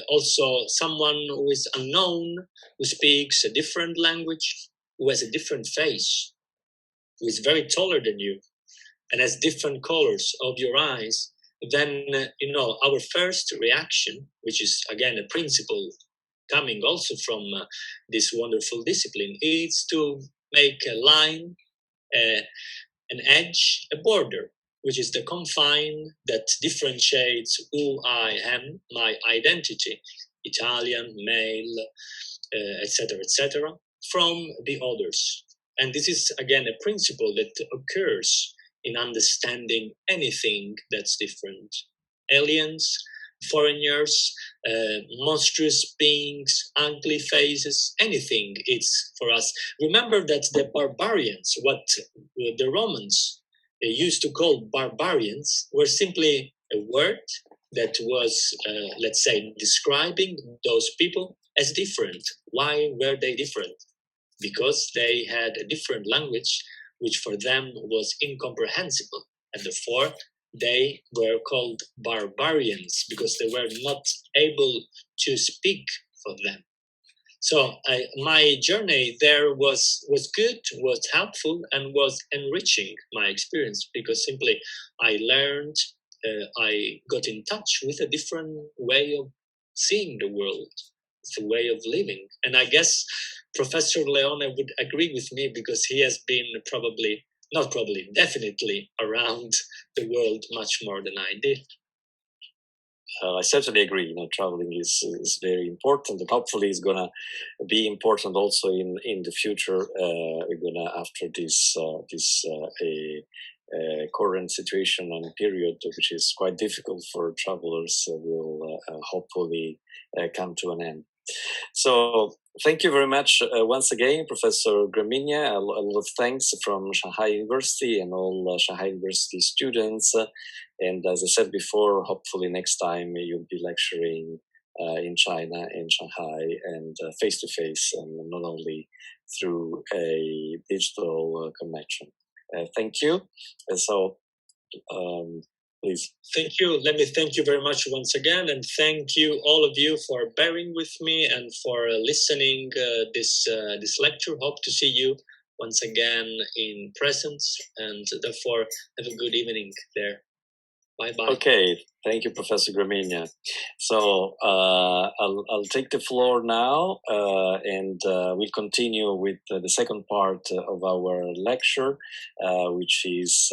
also someone who is unknown, who speaks a different language, who has a different face, who is very taller than you, and has different colors of your eyes, then, our first reaction, which is, again, a principle coming also from this wonderful discipline, is to make a line, an edge, a border, which is the confine that differentiates who I am, my identity, Italian, male, etc., from the others. And this is, again, a principle that occurs in understanding anything that's different. Aliens, foreigners, monstrous beings, ugly faces, anything it's for us. Remember that the barbarians, what the Romans used to call barbarians, were simply a word that was, let's say, describing those people as different. Why were they different? Because they had a different language, which for them was incomprehensible. And therefore, they were called barbarians because they were not able to speak for them. So my journey there was good, was helpful, and was enriching my experience because simply I learned, I got in touch with a different way of seeing the world, the way of living. And I guess Professor Leone would agree with me because he has been definitely around the world much more than I did. I certainly agree. Traveling is very important, and hopefully, it's gonna be important also in the future. We're gonna after this current situation and period, which is quite difficult for travelers, will hopefully come to an end. So thank you very much once again, Professor Gramigna. A lot of thanks from Shanghai University and all Shanghai University students. And as I said before, hopefully next time you'll be lecturing in China, in Shanghai, and face-to-face, and not only through a digital connection. Thank you. So please. Thank you. Let me thank you very much once again, and thank you all of you for bearing with me and for listening this lecture. Hope to see you once again in presence, and therefore have a good evening there. Bye-bye. Okay, thank you, Professor Gramigna. So I'll take the floor now, and we'll continue with the second part of our lecture, which is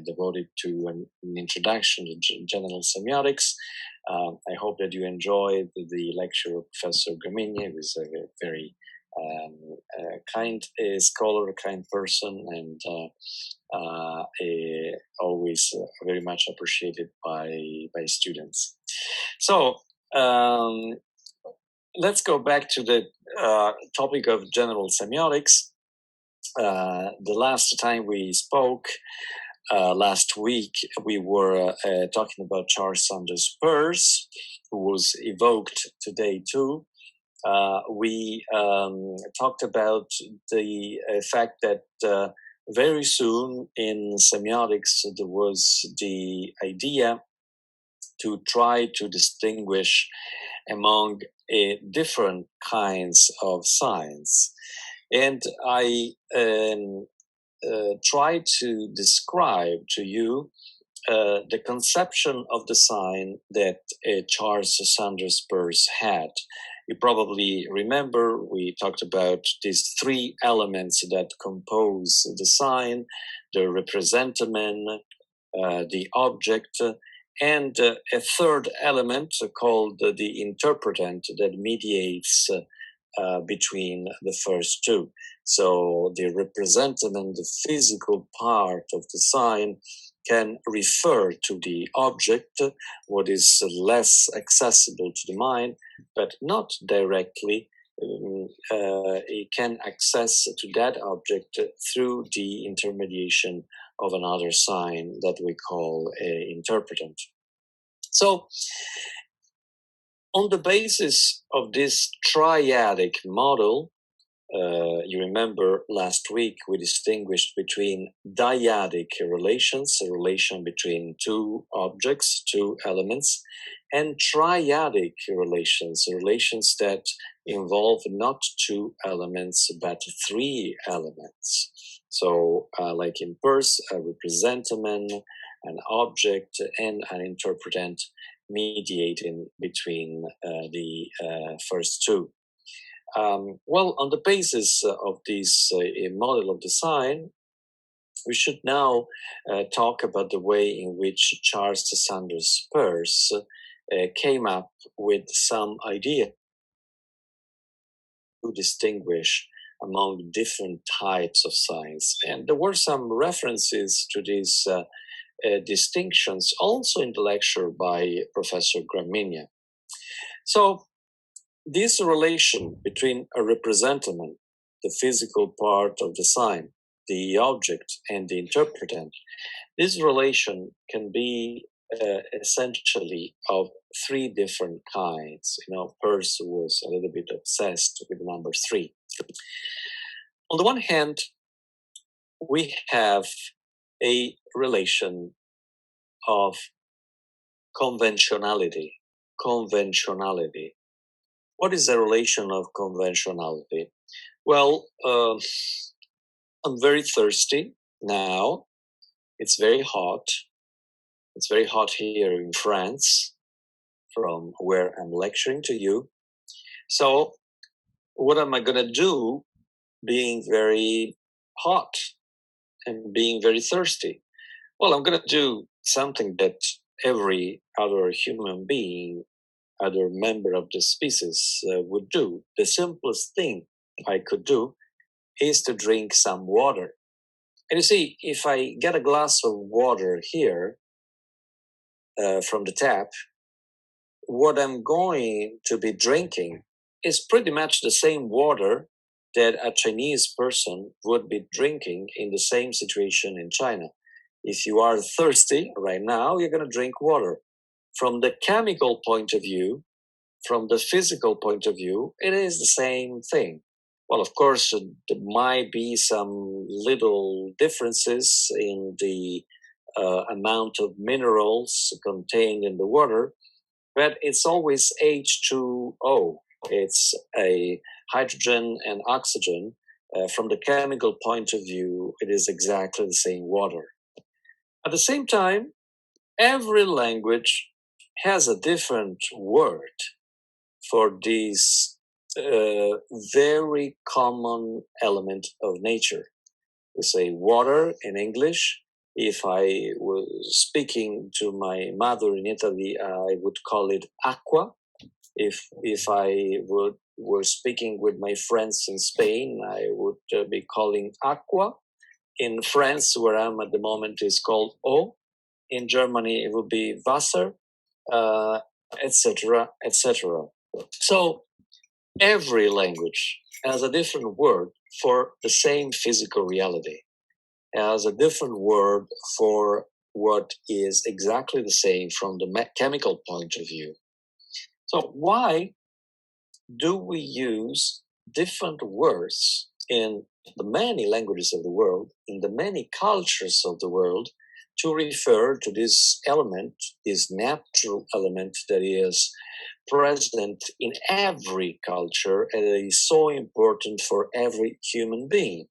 devoted to an introduction to general semiotics. I hope that you enjoyed the lecture of Professor Gramigna. He was a very kind scholar, a kind person, and always very much appreciated by students. So let's go back to the topic of general semiotics. The last time we spoke, last week, we were talking about Charles Sanders Peirce, who was evoked today too. We talked about the fact that very soon in semiotics there was the idea to try to distinguish among different kinds of signs. And I try to describe to you the conception of the sign that Charles Sanders Peirce had. You probably remember we talked about these three elements that compose the sign: the representamen, the object, and a third element called the interpretant that mediates between the first two. So the representamen, the physical part of the sign, can refer to the object, what is less accessible to the mind, but not directly. It can access to that object through the intermediation of another sign that we call an interpretant. So, on the basis of this triadic model, you remember last week we distinguished between dyadic relations, a relation between two objects, two elements, and triadic relations, relations that involve not two elements but three elements. So, like in Peirce, a representamen, an object, and an interpretant mediating between the first two. Well, on the basis of this model of the sign, we should now talk about the way in which Charles Sanders Peirce came up with some idea to distinguish among different types of science. And there were some references to these distinctions also in the lecture by Professor Gramigna. So this relation between a representative, the physical part of the sign, the object, and the interpretant, this relation can be essentially of three different kinds. Peirce was a little bit obsessed with the number three. On the one hand, we have a relation of conventionality. Conventionality. What is the relation of conventionality? Well, I'm very thirsty now. It's very hot. It's very hot here in France, from where I'm lecturing to you. So what am I going to do being very hot and being very thirsty? Well, I'm going to do something that every other human being, other member of the species would do. The simplest thing I could do is to drink some water. And you see, if I get a glass of water here from the tap, what I'm going to be drinking is pretty much the same water that a Chinese person would be drinking in the same situation in China. If you are thirsty right now, you're going to drink water. From the chemical point of view, from the physical point of view, it is the same thing. Well, of course, there might be some little differences in the amount of minerals contained in the water, but it's always H2O. It's a hydrogen and oxygen. From the chemical point of view, it is exactly the same water. At the same time, every language has a different word for this very common element of nature. We say water in English. If I was speaking to my mother in Italy, I would call it acqua. If I were speaking with my friends in Spain, I would be calling aqua. In France, where I'm at the moment, is called eau. In Germany, it would be Wasser, etc., etc. So every language has a different word for the same physical reality, has a different word for what is exactly the same from the chemical point of view. So why do we use different words in the many languages of the world, in the many cultures of the world, to refer to this element, this natural element that is present in every culture and is so important for every human being?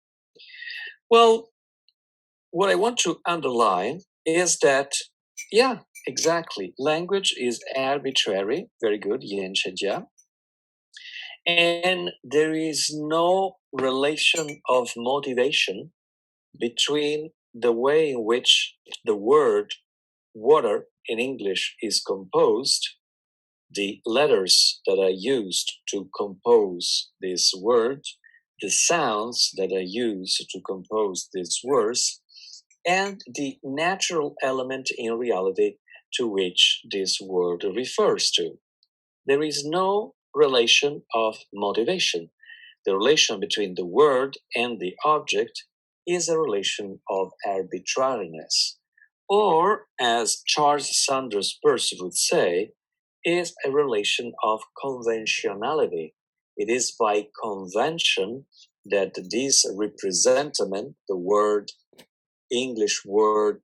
Well, what I want to underline is that, yeah, exactly, language is arbitrary, very good, Yin Shijia, and there is no relation of motivation between the way in which the word water in English is composed, the letters that are used to compose this word, the sounds that are used to compose these words, and the natural element in reality to which this word refers to. There is no relation of motivation. The relation between the word and the object is a relation of arbitrariness, or as Charles Sanders Peirce would say, is a relation of conventionality. It is by convention that this representament, the word, English word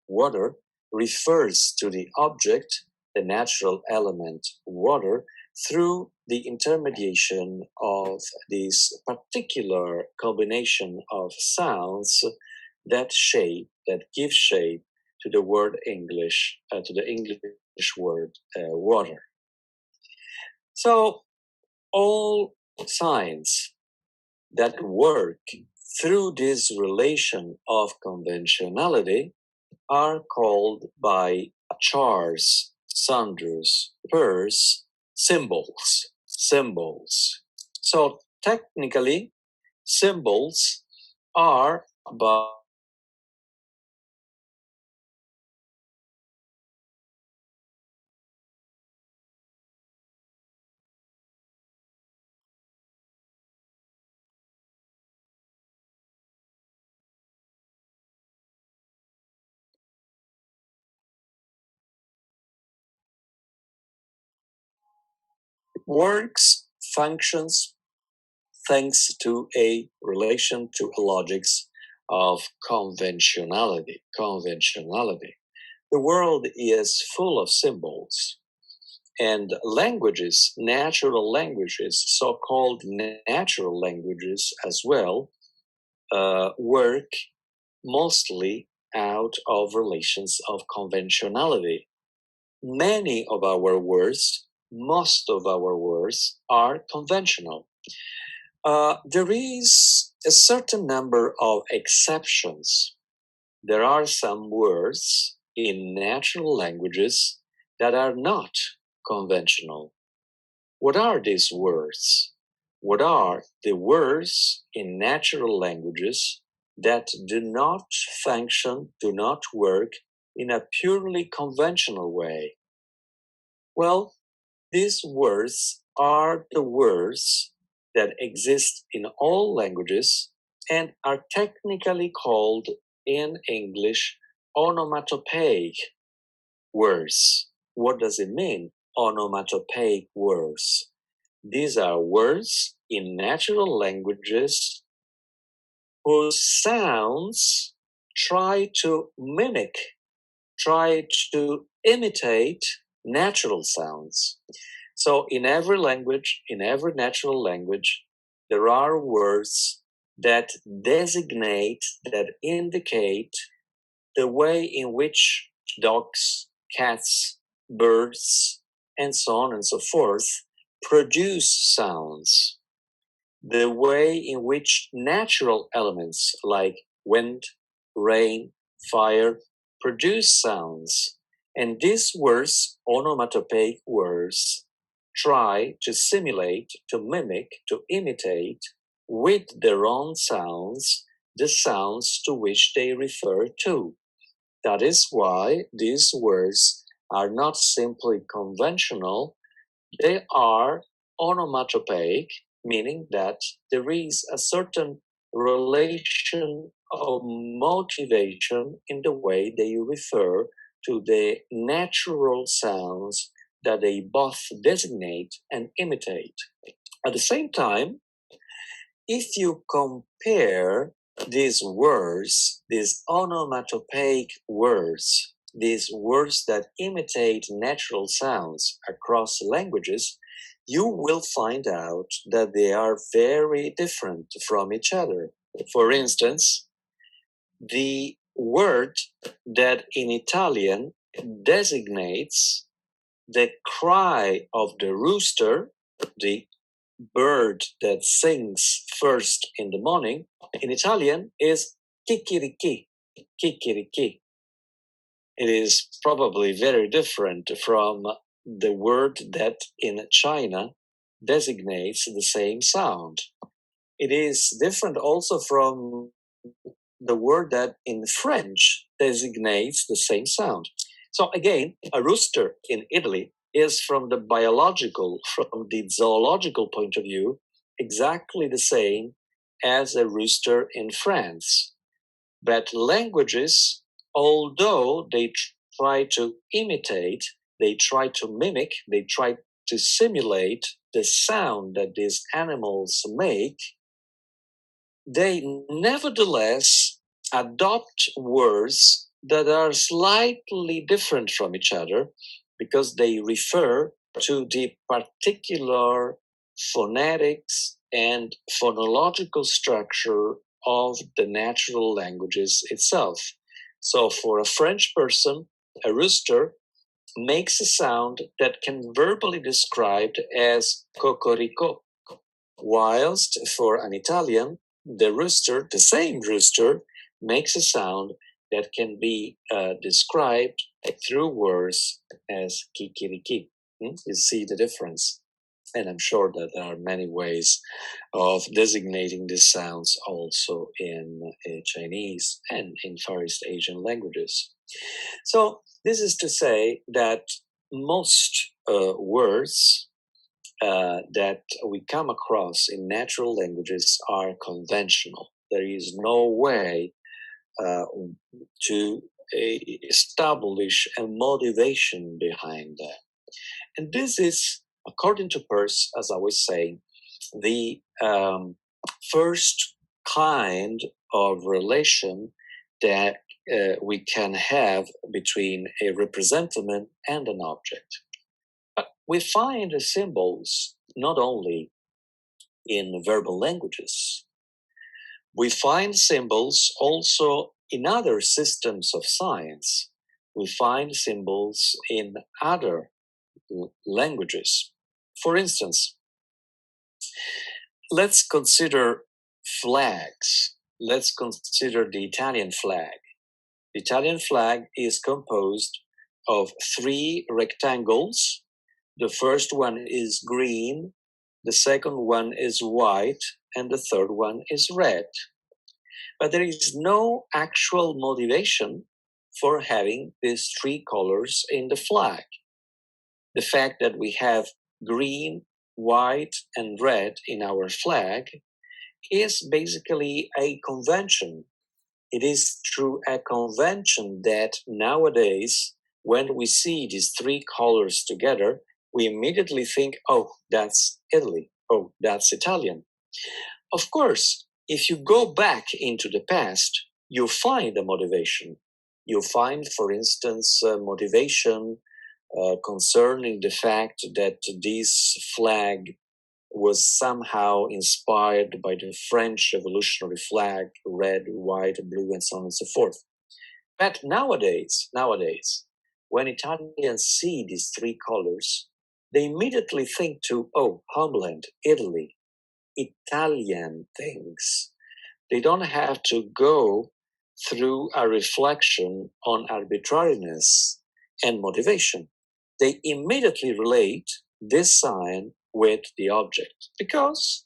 water, refers to the object, the natural element water, through the intermediation of this particular combination of sounds that give shape to the word English, to the English word water. So all signs that work through this relation of conventionality are called by Charles Sanders Peirce symbols. So technically, symbols are about works, functions, thanks to a relation to logics of conventionality. The world is full of symbols, and languages, natural languages, so-called natural languages as well, work mostly out of relations of conventionality. Many of our words, most of our words are conventional. There is a certain number of exceptions. There are some words in natural languages that are not conventional. What are these words? What are the words in natural languages that do not function, do not work in a purely conventional way? Well, these words are the words that exist in all languages and are technically called in English onomatopoeic words. What does it mean, onomatopoeic words? These are words in natural languages whose sounds try to mimic, try to imitate natural sounds. So in every language, in every natural language, there are words that designate, that indicate the way in which dogs, cats, birds, and so on and so forth produce sounds. The way in which natural elements like wind, rain, fire produce sounds. And these words, onomatopoeic words, try to simulate, to mimic, to imitate with their own sounds the sounds to which they refer to. That is why these words are not simply conventional, they are onomatopoeic, meaning that there is a certain relation of motivation in the way they refer to the natural sounds that they both designate and imitate. At the same time, if you compare these words, these onomatopoeic words, these words that imitate natural sounds across languages, you will find out that they are very different from each other. For instance, the word that in Italian designates the cry of the rooster, the bird that sings first in the morning, in Italian is kikiriki. Kikiriki. It is probably very different from the word that in China designates the same sound. It is different also from the word that in French designates the same sound. So again, a rooster in Italy is from the biological, from the zoological point of view, exactly the same as a rooster in France. But languages, although they try to imitate, they try to mimic, they try to simulate the sound that these animals make, they nevertheless adopt words that are slightly different from each other because they refer to the particular phonetics and phonological structure of the natural languages itself. So for a French person, a rooster makes a sound that can verbally be described as cocorico, whilst for an Italian, the same rooster, makes a sound that can be described through words as kikiriki. You see the difference. And I'm sure that there are many ways of designating these sounds also in Chinese and in Far East Asian languages. So this is to say that most words that we come across in natural languages are conventional. There is no way to establish a motivation behind that. And this is, according to Peirce, as I was saying, the first kind of relation that we can have between a representative and an object. But we find symbols not only in verbal languages, we find symbols also in other systems of science. We find symbols in other languages. For instance, let's consider flags. Let's consider the Italian flag. The Italian flag is composed of 3 rectangles. The first one is green, the second one is white, and the third one is red. But there is no actual motivation for having these 3 colors in the flag. The fact that we have green, white, and red in our flag is basically a convention. It is through a convention that nowadays, when we see these 3 colors together, we immediately think, oh, that's Italy. Oh, that's Italian. Of course, if you go back into the past, you find a motivation. You find, for instance, motivation concerning the fact that this flag was somehow inspired by the French revolutionary flag, red, white, blue, and so on and so forth. But nowadays, when Italians see these 3 colors, they immediately think to, oh, homeland, Italy, Italian things. They don't have to go through a reflection on arbitrariness and motivation. They immediately relate this sign with the object because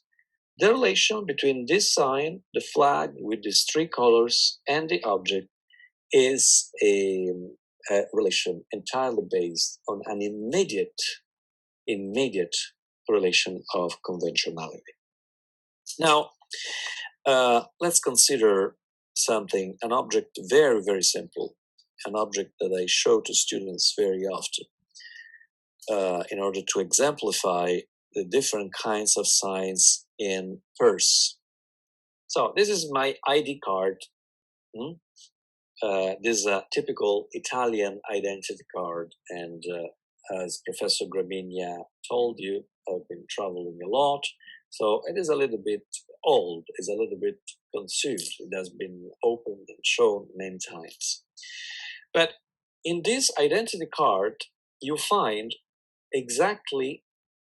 the relation between this sign, the flag with these 3 colors, and the object is a relation entirely based on an immediate relation of conventionality. Now, let's consider an object very, very simple, an object that I show to students very often in order to exemplify the different kinds of signs in Peirce. So this is my ID card. This is a typical Italian identity card, and as Professor Gramigna told you, I've been traveling a lot, so it is a little bit old, it's a little bit consumed. It has been opened and shown many times. But in this identity card, you find exactly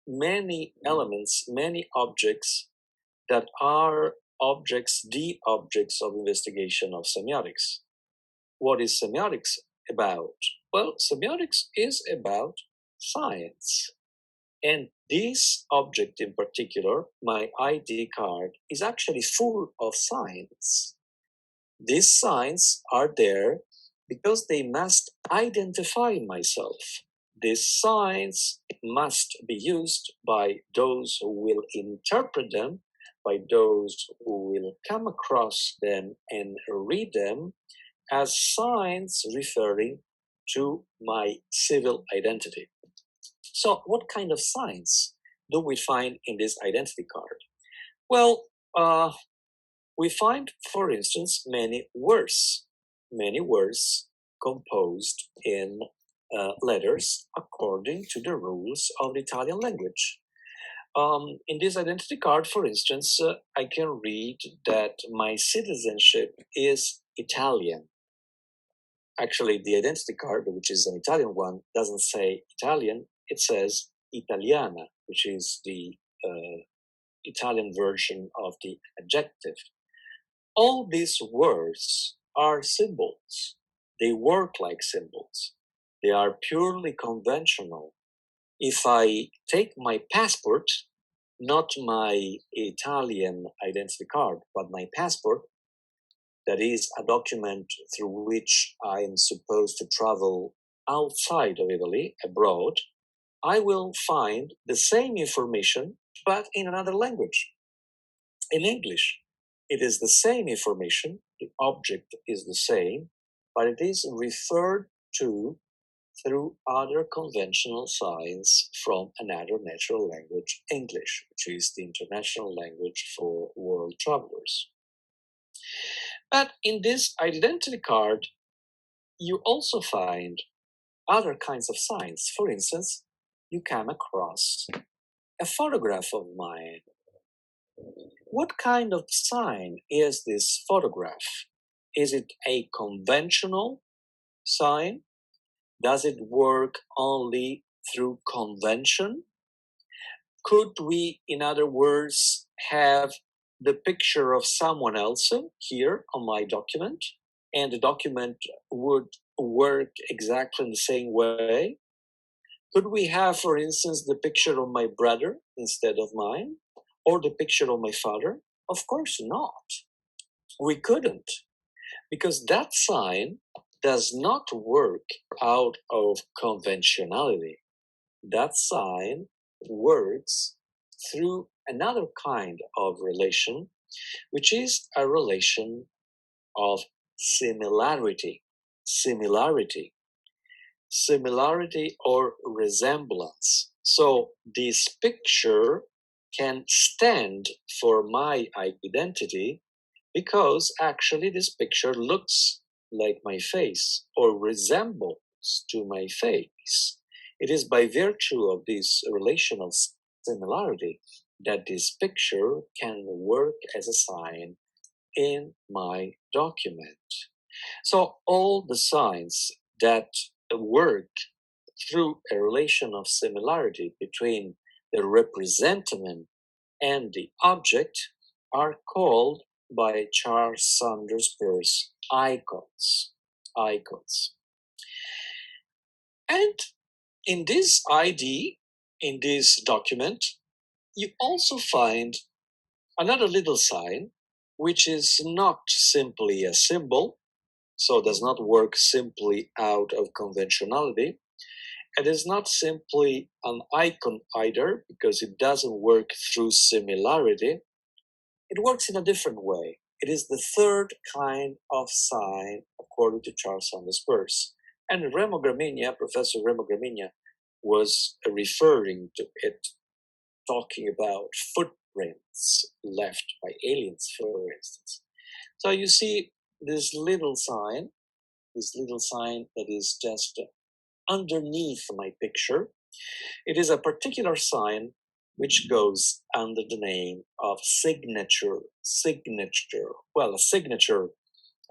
many elements, many objects that are the objects of investigation of semiotics. What is semiotics about? Well, semiotics is about science. And this object in particular, my ID card, is actually full of signs. These signs are there because they must identify myself. These signs must be used by those who will interpret them, by those who will come across them and read them as signs referring to my civil identity. So what kind of signs do we find in this identity card? Well, we find, for instance, many words composed in letters according to the rules of the Italian language. In this identity card, for instance, I can read that my citizenship is Italian. Actually, the identity card, which is an Italian one, doesn't say Italian, it says Italiana, which is the Italian version of the adjective. All these words are symbols. They work like symbols. They are purely conventional. If I take my passport, not my Italian identity card, but my passport, that is a document through which I am supposed to travel outside of Italy, abroad, I will find the same information, but in another language, in English. It is the same information, the object is the same, but it is referred to through other conventional signs from another natural language, English, which is the international language for world travelers. But in this identity card, you also find other kinds of signs. For instance, you come across a photograph of mine. What kind of sign is this photograph? Is it a conventional sign? Does it work only through convention? Could we, in other words, have the picture of someone else here on my document, and the document would work exactly in the same way? Could we have, for instance, the picture of my brother instead of mine, or the picture of my father? Of course not. We couldn't, because that sign does not work out of conventionality. That sign works through another kind of relation, which is a relation of similarity. Similarity. Similarity or resemblance. So this picture can stand for my identity because actually this picture looks like my face or resembles to my face. It is by virtue of this relation of similarity that this picture can work as a sign in my document. So all the signs that work through a relation of similarity between the representative and the object are called by Charles Sanders Peirce icons. Icons. And in this ID, in this document, you also find another little sign, which is not simply a symbol, so does not work simply out of conventionality. It is not simply an icon either, because it doesn't work through similarity. It works in a different way. It is the third kind of sign, according to Charles Sanders Peirce. And Remo GRAMIGNA, Professor Remo GRAMIGNA, was referring to it, talking about footprints left by aliens, for instance. So you see this little sign that is just underneath my picture. It is a particular sign which goes under the name of signature. Signature. Well, a signature,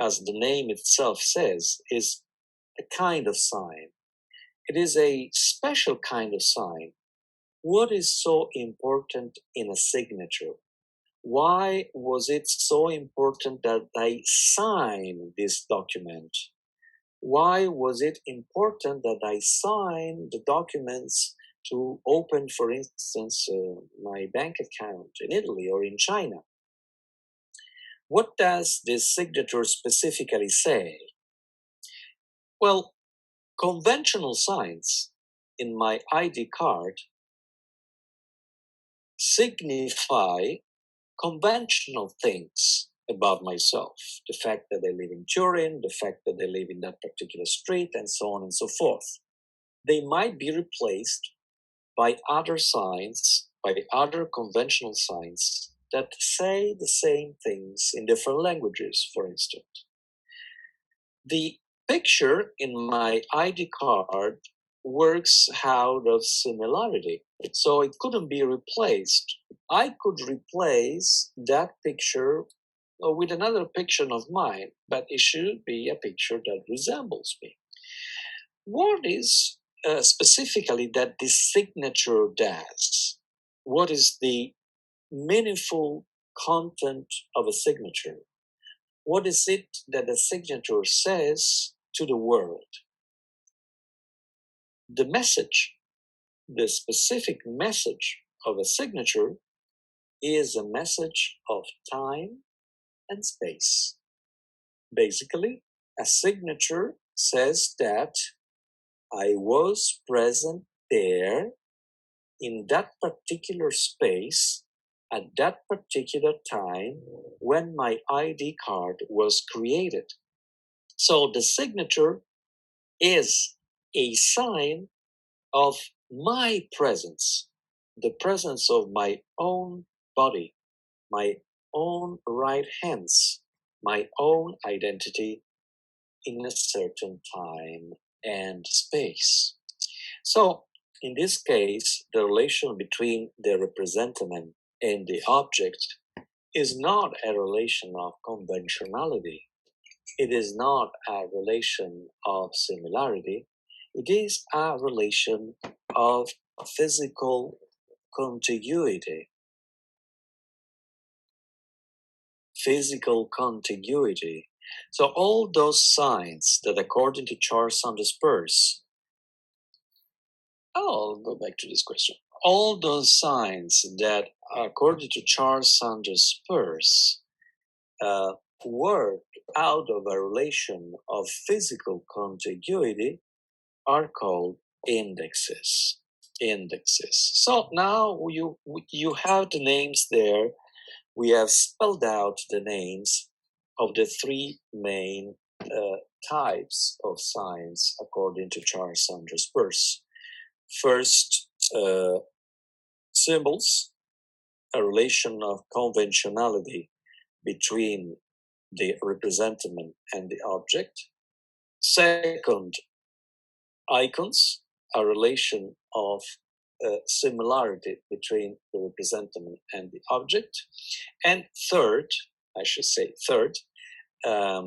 as the name itself says, is a kind of sign. It is a special kind of sign. What is so important in a signature? Why was it so important that I sign this document? Why was it important that I sign the documents to open, for instance, my bank account in Italy or in China? What does this signature specifically say? Well, conventional signs in my ID card signify conventional things about myself. The fact that I live in Turin, the fact that I live in that particular street, and so on and so forth. They might be replaced by other signs, by other conventional signs that say the same things in different languages, for instance. The picture in my ID card works out of similarity, so it couldn't be replaced. I could replace that picture with another picture of mine, but it should be a picture that resembles me. What is specifically that this signature does? What is the meaningful content of a signature? What is it that the signature says to the world? The message, the specific message of a signature is a message of time and space. Basically, a signature says that I was present there in that particular space at that particular time when my ID card was created. So the signature is a sign of my presence, the presence of my own body, my own right hands, my own identity in a certain time and space. So, in this case, the relation between the representative and the object is not a relation of conventionality. It is not a relation of similarity. It is a relation of physical contiguity. Physical contiguity. So all those signs that, according to Charles Sanders Peirce, I'll go back to this question. All those signs that, according to Charles Sanders Peirce, work out of a relation of physical contiguity are called indexes. Indexes. So now you have the names there. We have spelled out the names of the three main types of signs according to Charles Sanders Peirce. First, symbols, a relation of conventionality between the representative and the object. Second, icons, a relation of similarity between the representative and the object. And third, I should say third, a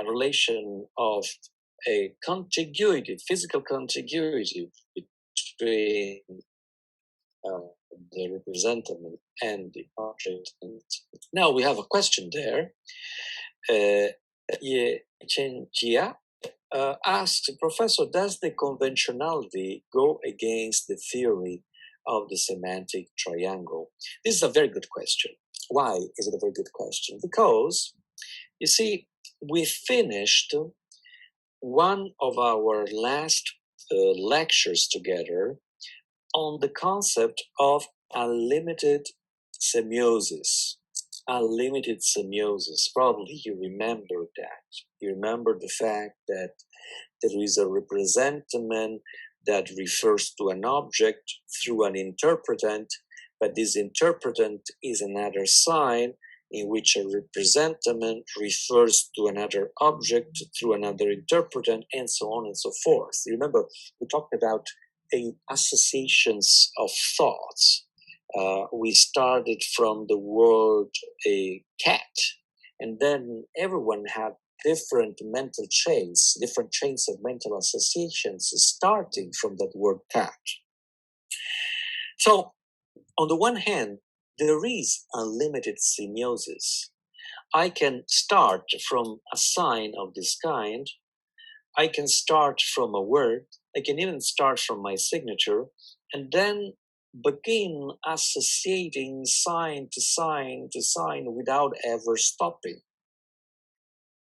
relation of a contiguity, physical contiguity between the representative and the object. And now we have a question there. Ye Chen Jia asked, Professor, does the conventionality go against the theory of the semantic triangle? This is a very good question. Why is it a very good question? Because, you see, we finished one of our last lectures together on the concept of unlimited semiosis. Unlimited semiosis. Probably you remember that. You remember the fact that there is a representative that refers to an object through an interpretant, but this interpretant is another sign in which a representative refers to another object through another interpretant, and so on and so forth. You remember we talked about associations of thoughts. We started from the word a cat, and then everyone had different mental chains, different chains of mental associations starting from that word cat. So, on the one hand, there is unlimited semiosis. I can start from a sign of this kind. I can start from a word. I can even start from my signature, and then begin associating sign to sign to sign without ever stopping.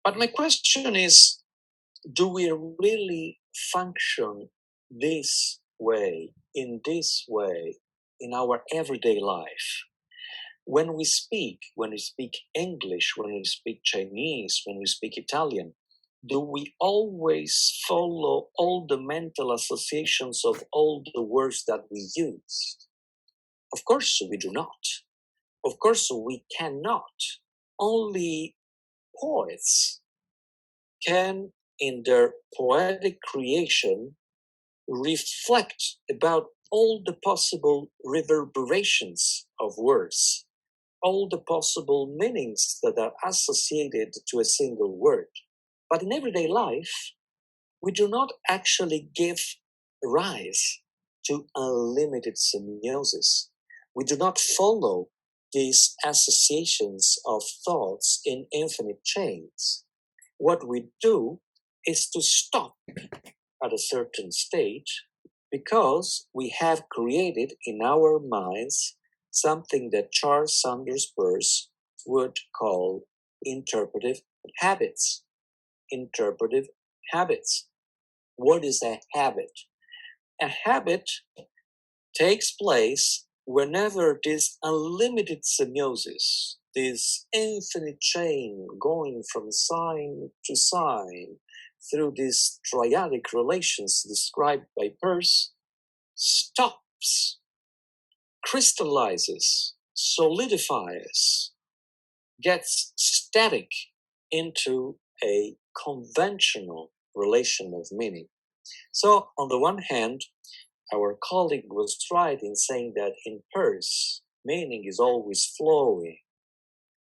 But my question is, do we really function this way, in our everyday life? When we speak English, when we speak Chinese, when we speak Italian, do we always follow all the mental associations of all the words that we use? Of course we do not. Of course we cannot. Only poets can, in their poetic creation, reflect about all the possible reverberations of words, all the possible meanings that are associated to a single word. But in everyday life, we do not actually give rise to unlimited semiosis. We do not follow these associations of thoughts in infinite chains. What we do is to stop at a certain stage because we have created in our minds something that Charles Sanders Peirce would call interpretive habits. Interpretive habits. What is a habit? A habit takes place whenever this unlimited semiosis, this infinite chain going from sign to sign through these triadic relations described by Peirce, stops, crystallizes, solidifies, gets static into a conventional relation of meaning. So, on the one hand, our colleague was right in saying that in Peirce, meaning is always flowing.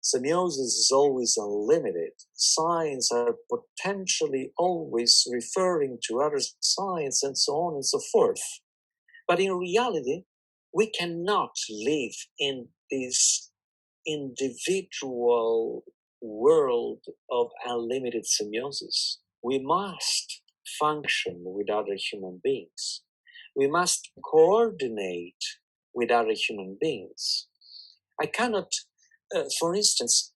Semiosis is always unlimited. Signs are potentially always referring to other signs and so on and so forth. But in reality, we cannot live in this individual world of unlimited semiosis. We must function with other human beings. We must coordinate with other human beings. I cannot, for instance,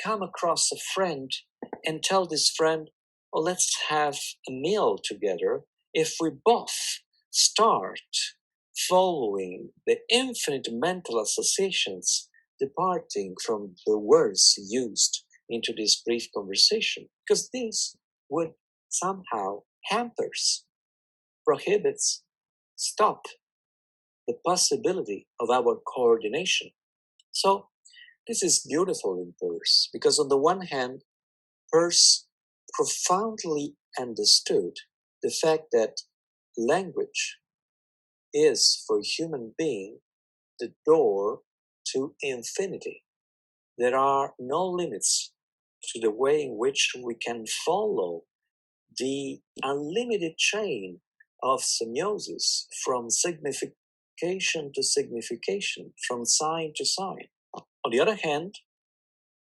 come across a friend and tell this friend, well, let's have a meal together if we both start following the infinite mental associations departing from the words used into this brief conversation, because this would somehow hampers, prohibits, stop the possibility of our coordination. So this is beautiful in Peirce, because on the one hand, Peirce profoundly understood the fact that language is for human being the door to infinity. There are no limits to the way in which we can follow the unlimited chain of semiosis from signification to signification, from sign to sign. On the other hand,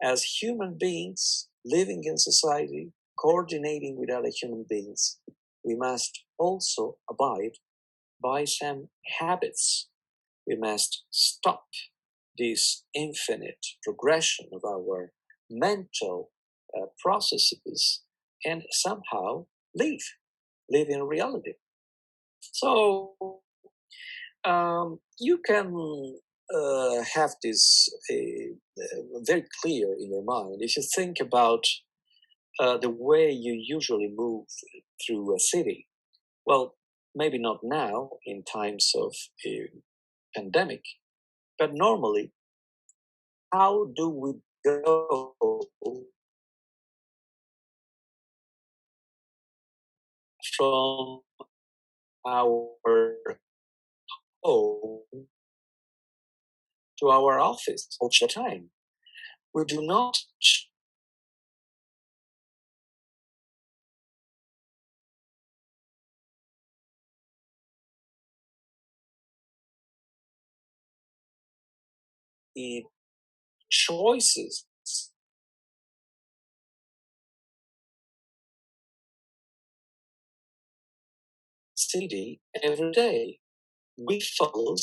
as human beings living in society, coordinating with other human beings, we must also abide by some habits. We must stop this infinite progression of our mental processes and somehow live in reality. So you can have this very clear in your mind if you think about the way you usually move through a city. Well, maybe not now in times of a pandemic, but normally, how do we go from our home to our office all the time? We do not the choices city every day. We follow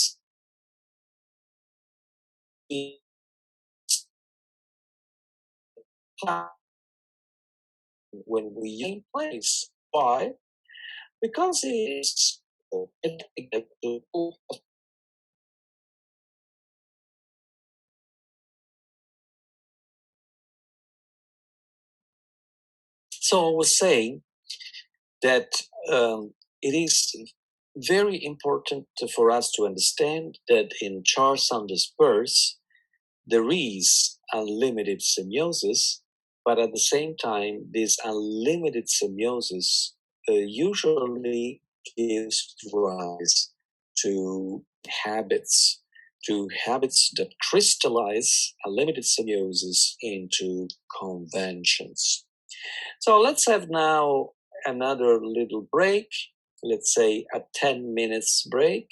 the plan when we in place. Why? Because it is so I was saying that it is very important for us to understand that in Charles Sanders Peirce, there is unlimited semiosis, but at the same time, this unlimited semiosis usually gives rise to habits, that crystallize unlimited semiosis into conventions. So let's have now another little break, let's say a 10 minutes break,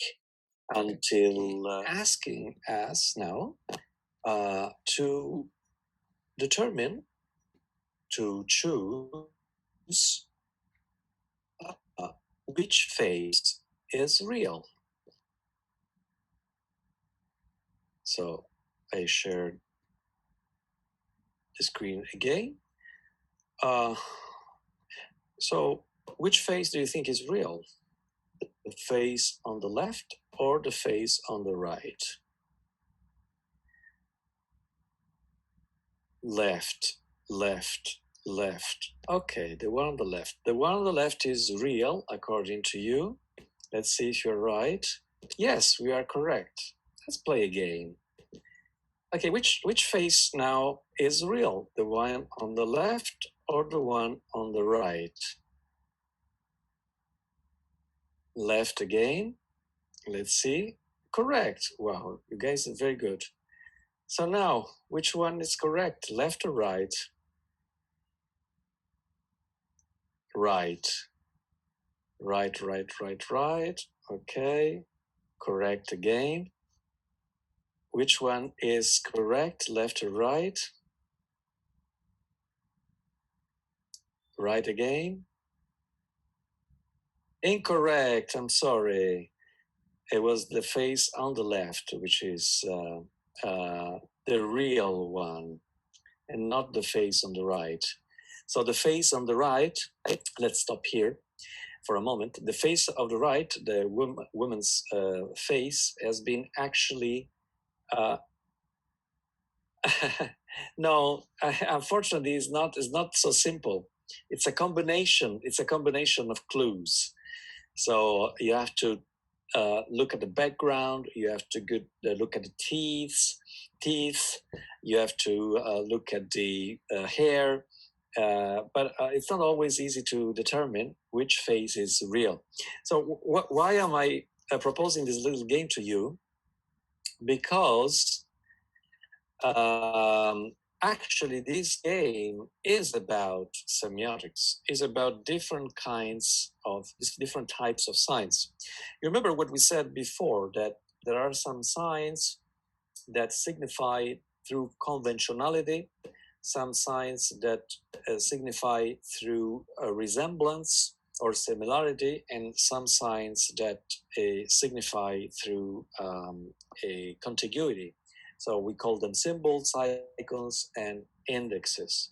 until asking us now to determine, to choose which face is real. So I shared the screen again. So which face do you think is real? The face on the left or the face on the right? Left, left, left. Okay, the one on the left. The one on the left is real, according to you. Let's see if you're right. Yes, we are correct. Let's play a game. Okay, which face now is real? The one on the left or the one on the right? Left again. Let's see. Correct. Wow, you guys are very good. So now, which one is correct? Left or right? Right. Right, right, right, right. Okay. Correct again. Which one is correct? Left or right? Right again. Incorrect. I'm sorry. It was the face on the left, which is the real one, and not the face on the right. So the face on the right, let's stop here for a moment. The face of the right, the woman's face, has been actually no, unfortunately, it's not so simple. It's a combination. It's a combination of clues. So you have to look at the background. You have to look at the teeth. You have to look at the hair. But it's not always easy to determine which face is real. So why am I proposing this little game to you? Because actually this game is about semiotics, is about different types of signs. You remember what we said before, that there are some signs that signify through conventionality, some signs that signify through a resemblance or similarity, and some signs that signify through a contiguity. So we call them symbols, icons, and indexes.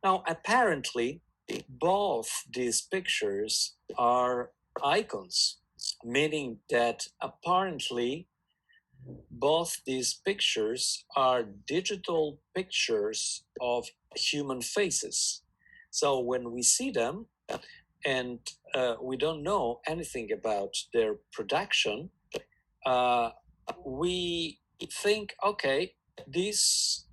Now, apparently, both these pictures are icons, meaning that apparently both these pictures are digital pictures of human faces. So when we see them and we don't know anything about their production, we think, okay, these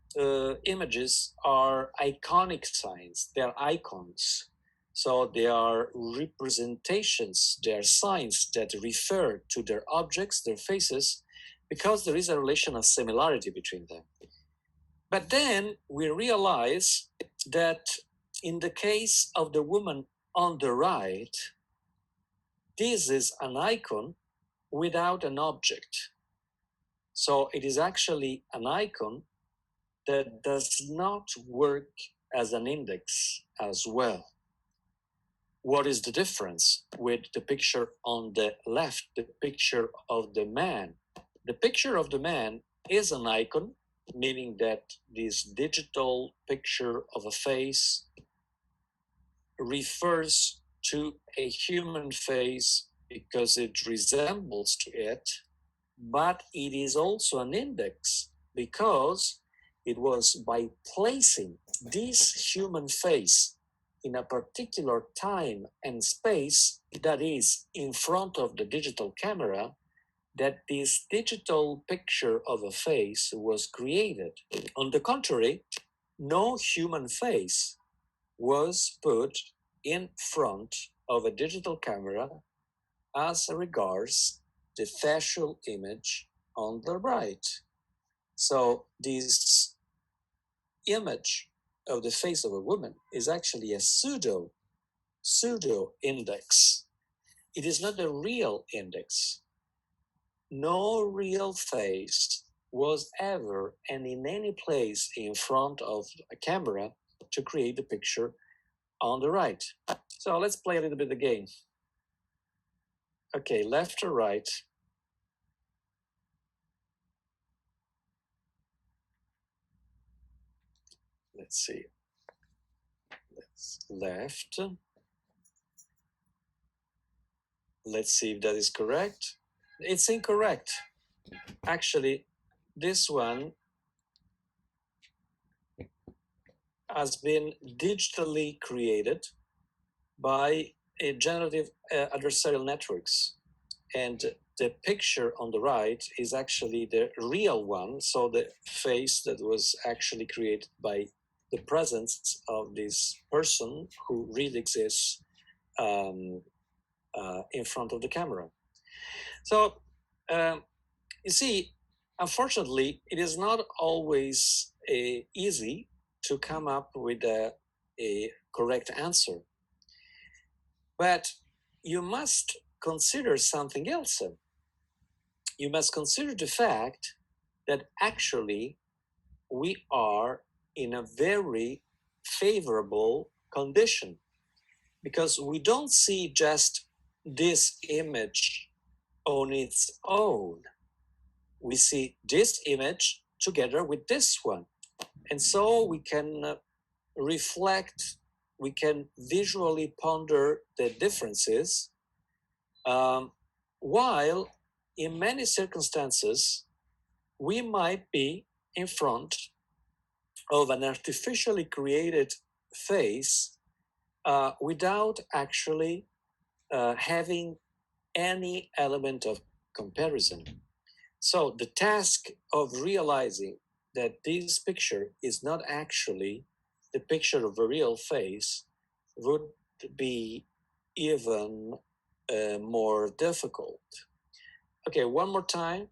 images are iconic signs, they're icons. So they are representations, they're signs that refer to their objects, their faces, because there is a relation of similarity between them. But then we realize that in the case of the woman on the right, this is an icon without an object. So it is actually an icon that does not work as an index as well. What is the difference with the picture on the left, the picture of the man? The picture of the man is an icon, meaning that this digital picture of a face refers to a human face because it resembles to it, but it is also an index because it was by placing this human face in a particular time and space, that is in front of the digital camera, that this digital picture of a face was created. On the contrary, no human face was put in front of a digital camera as regards the facial image on the right. So this image of the face of a woman is actually a pseudo index. It is not a real index. no real face was ever and in any place in front of a camera to create the picture on the right. So let's play a little bit the game. Okay, left or right? Let's see. That's left. Let's see if that is correct. It's incorrect. Actually, this one has been digitally created by a generative adversarial networks. And the picture on the right is actually the real one. So the face that was actually created by the presence of this person who really exists in front of the camera. So you see, unfortunately, it is not always easy to come up with a correct answer. But you must consider something else. You must consider the fact that actually we are in a very favorable condition because we don't see just this image on its own. We see this image together with this one. And so we can reflect, we can visually ponder the differences, while in many circumstances, we might be in front of an artificially created face without actually having any element of comparison. So the task of realizing that this picture is not actually the picture of a real face would be even more difficult. Okay, one more time,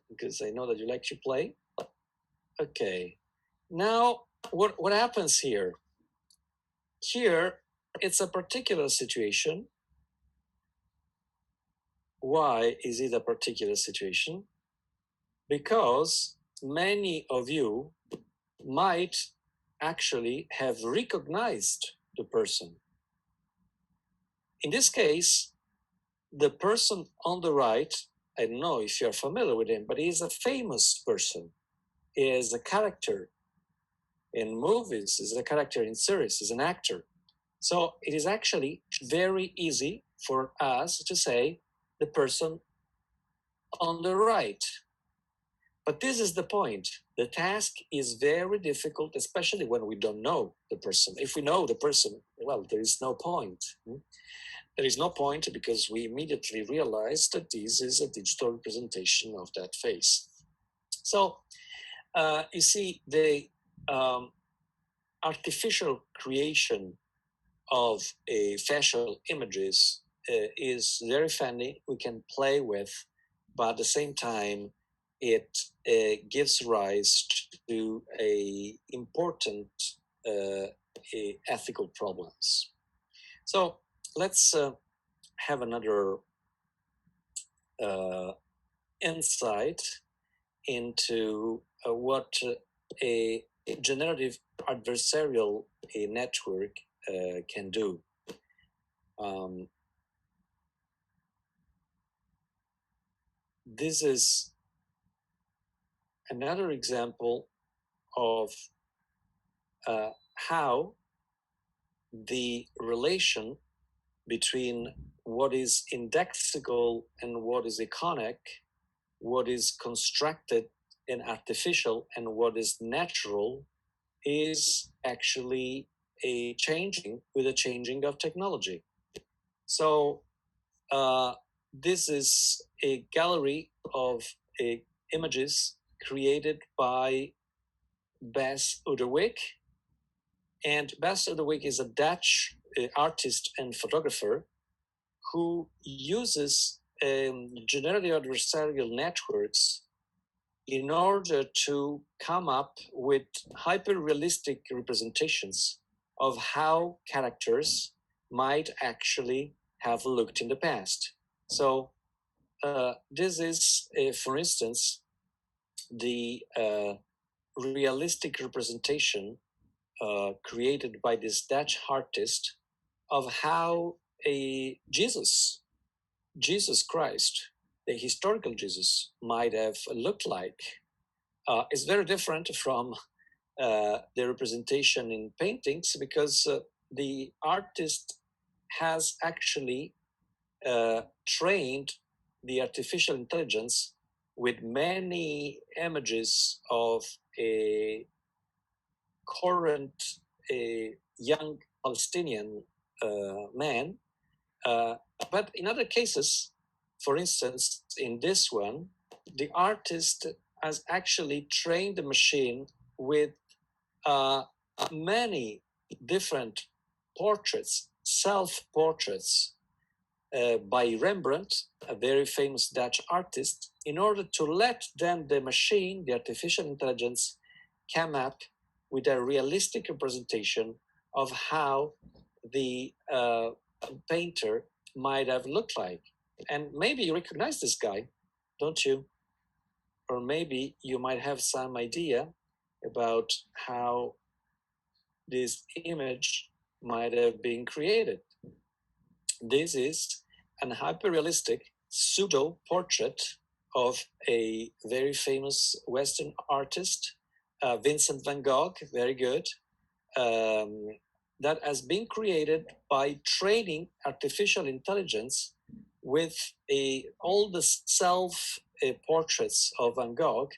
because I know that you like to play. Okay, now what happens here? Here, it's a particular situation. Why is it a particular situation? Because many of you might actually have recognized the person. In this case, the person on the right, I don't know if you're familiar with him, but he is a famous person. He is a character in movies, is a character in series, is an actor. So it is actually very easy for us to say the person on the right. But this is the point. The task is very difficult, especially when we don't know the person. If we know the person, well, there is no point. There is no point because we immediately realize that this is a digital representation of that face. So you see, the artificial creation of facial images is very funny. We can play with, but at the same time, it gives rise to important ethical problems. So let's have another insight into what a generative adversarial network can do. This is another example of how the relation between what is indexical and what is iconic, what is constructed and artificial and what is natural is actually a changing with a changing of technology. So this is a gallery of images created by Bas Uderwijk. And Bas Uderwijk is a Dutch artist and photographer who uses generative adversarial networks in order to come up with hyper-realistic representations of how characters might actually have looked in the past. So this is, for instance, the realistic representation created by this Dutch artist of how a Jesus Christ, the historical Jesus, might have looked like. Is very different from the representation in paintings, because the artist has actually trained the artificial intelligence with many images of a current young Palestinian man. But in other cases, for instance, in this one, the artist has actually trained the machine with many different portraits, self-portraits by Rembrandt, a very famous Dutch artist, in order to let then the machine, the artificial intelligence, come up with a realistic representation of how the painter might have looked like. And maybe you recognize this guy, don't you? Or maybe you might have some idea about how this image might have been created. This is an hyperrealistic pseudo portrait of a very famous Western artist, Vincent van Gogh, very good, that has been created by training artificial intelligence with all the self portraits of Van Gogh,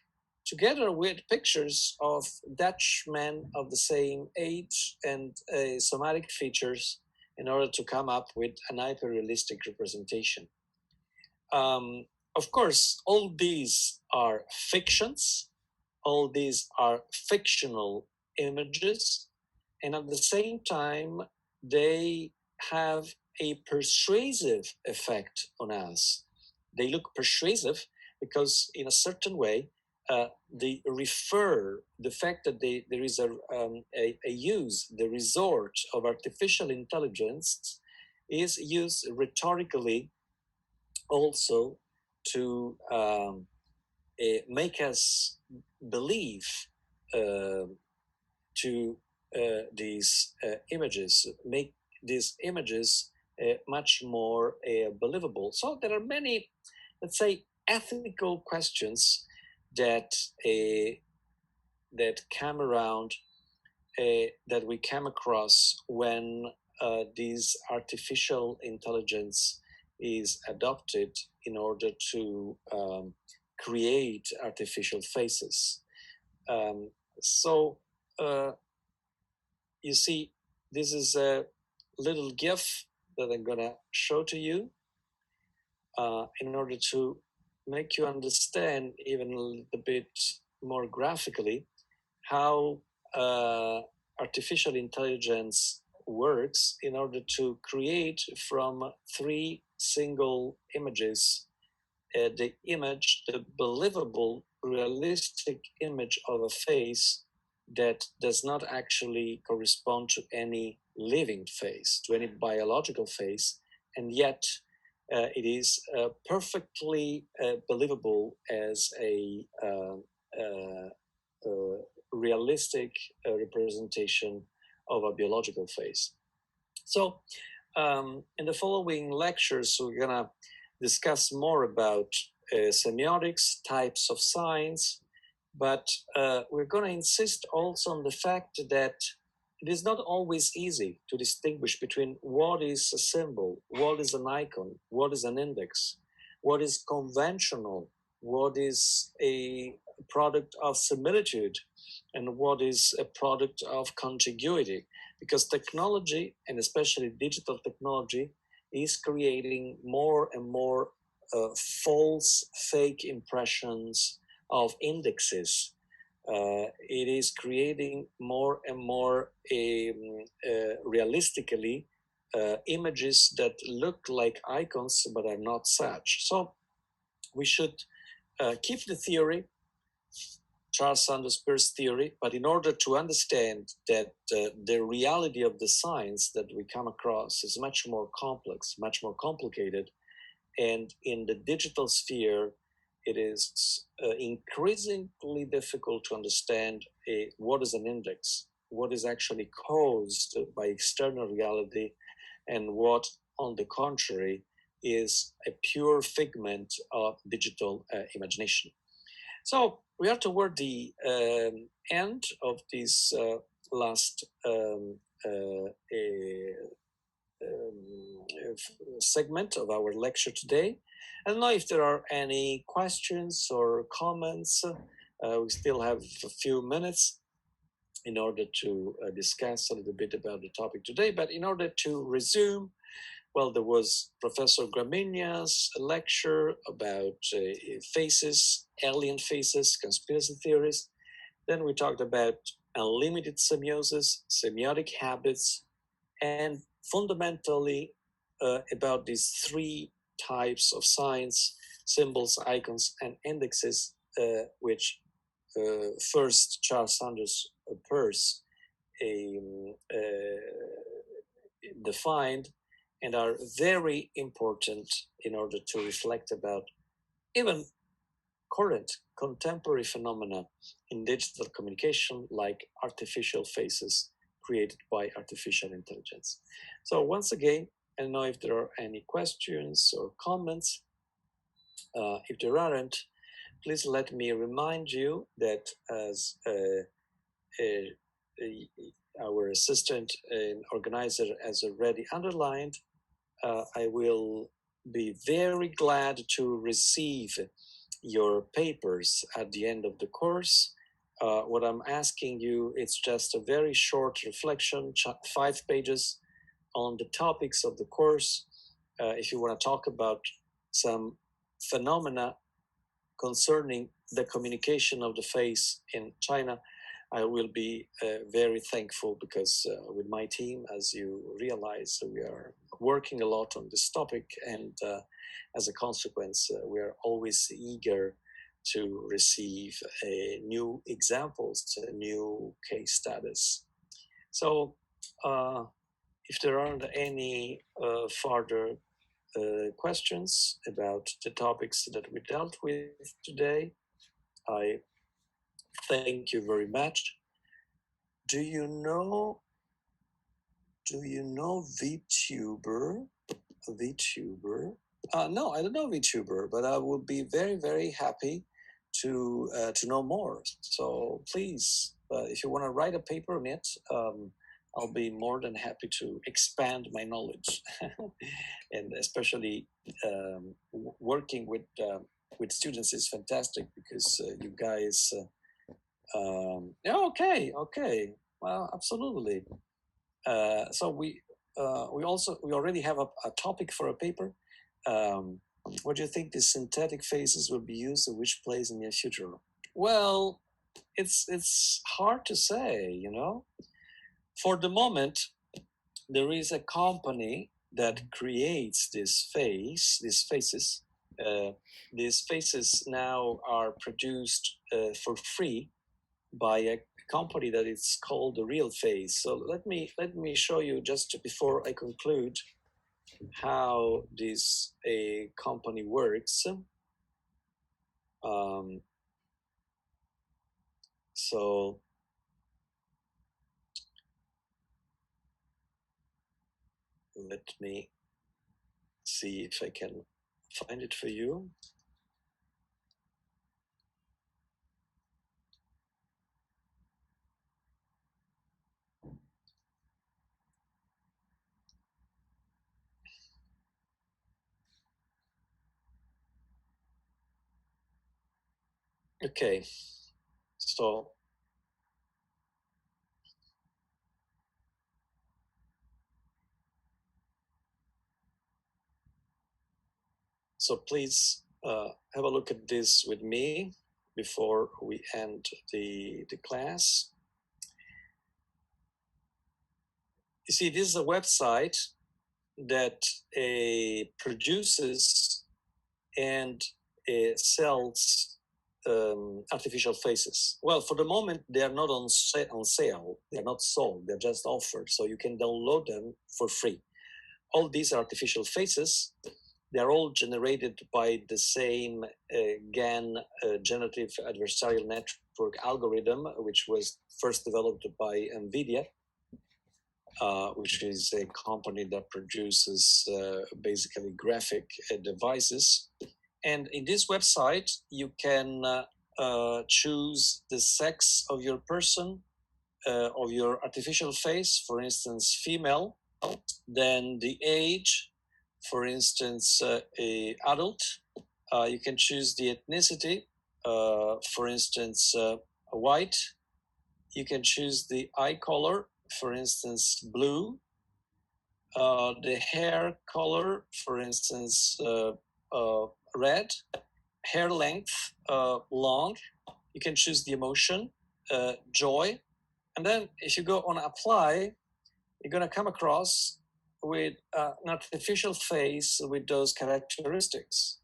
together with pictures of Dutch men of the same age and somatic features, in order to come up with an hyper-realistic representation. Of course, all these are fictions, all these are fictional images, and at the same time, they have a persuasive effect on us. They look persuasive because, in a certain way, they refer the fact that there is a use, the resort of artificial intelligence is used rhetorically also to make us believe to these images, make these images much more believable. So there are many, let's say, ethical questions that that come around, that we come across when this artificial intelligence is adopted in order to create artificial faces. So you see, this is a little GIF that I'm gonna show to you in order to make you understand even a little bit more graphically how artificial intelligence works in order to create from 3 single images the image, the believable, realistic image of a face that does not actually correspond to any living face, to any biological face, and yet it is perfectly believable as a realistic representation of a biological face. So in the following lectures, we're gonna discuss more about semiotics, types of signs, but we're gonna insist also on the fact that it is not always easy to distinguish between what is a symbol, what is an icon, what is an index, what is conventional, what is a product of similitude, and what is a product of contiguity. Because technology, and especially digital technology, is creating more and more false, fake impressions of indexes. It is creating more and more realistically images that look like icons but are not such. So we should keep the theory, Charles Sanders Peirce theory, but in order to understand that the reality of the science that we come across is much more complex, much more complicated, And in the digital sphere, it is increasingly difficult to understand what is an index, what is actually caused by external reality, and what, on the contrary, is a pure figment of digital imagination. So we are toward the end of this last segment of our lecture today. I don't know if there are any questions or comments. We still have a few minutes in order to discuss a little bit about the topic today. But in order to resume, well, there was Professor Gramigna's lecture about faces, alien faces, conspiracy theories. Then we talked about unlimited semiosis, semiotic habits, and fundamentally about these three types of signs: symbols, icons, and indexes, which first Charles Sanders Peirce defined, and are very important in order to reflect about even current contemporary phenomena in digital communication, like artificial faces created by artificial intelligence. So once again, I don't know if there are any questions or comments. If there aren't, please let me remind you that as our assistant and organizer has already underlined, I will be very glad to receive your papers at the end of the course. What I'm asking you, it's just a very short reflection, 5 pages on the topics of the course. If you want to talk about some phenomena concerning the communication of the face in China, I will be very thankful, because with my team, as you realize, we are working a lot on this topic, and as a consequence, we are always eager to receive new examples, new case studies. So if there aren't any further questions about the topics that we dealt with today, I thank you very much. Do you know VTuber? VTuber? No, I don't know VTuber, but I would be very, very happy to know more. So please, if you want to write a paper on it, I'll be more than happy to expand my knowledge, and especially working with students is fantastic, because you guys. Yeah, okay, well, absolutely. So we already have a topic for a paper. What do you think the synthetic faces will be used in which place in the future? Well, it's hard to say, you know. For the moment, there is a company that creates these faces. These faces now are produced for free by a company that is called the Real Face. So let me show you, just before I conclude, how this company works. So let me see if I can find it for you. Okay, so please have a look at this with me before we end the class. You see, this is a website that produces and sells artificial faces. Well, for the moment, they are not on sale. They are not sold. They're just offered. So you can download them for free. All these artificial faces, they're all generated by the same GAN generative adversarial network algorithm, which was first developed by NVIDIA, which is a company that produces basically graphic devices. And in this website, you can choose the sex of your person, of your artificial face, for instance, female, then the age, for instance, a adult. You can choose the ethnicity, for instance, white. You can choose the eye color, for instance, blue. The hair color, for instance, red. Hair length, long. You can choose the emotion, joy. And then if you go on apply, you're going to come across with an artificial face with those characteristics.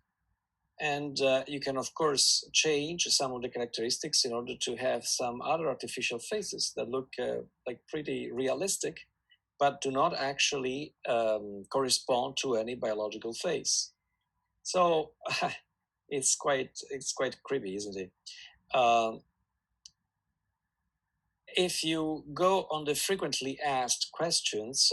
And you can, of course, change some of the characteristics in order to have some other artificial faces that look like pretty realistic, but do not actually correspond to any biological face. So it's quite creepy, isn't it? If you go on the frequently asked questions,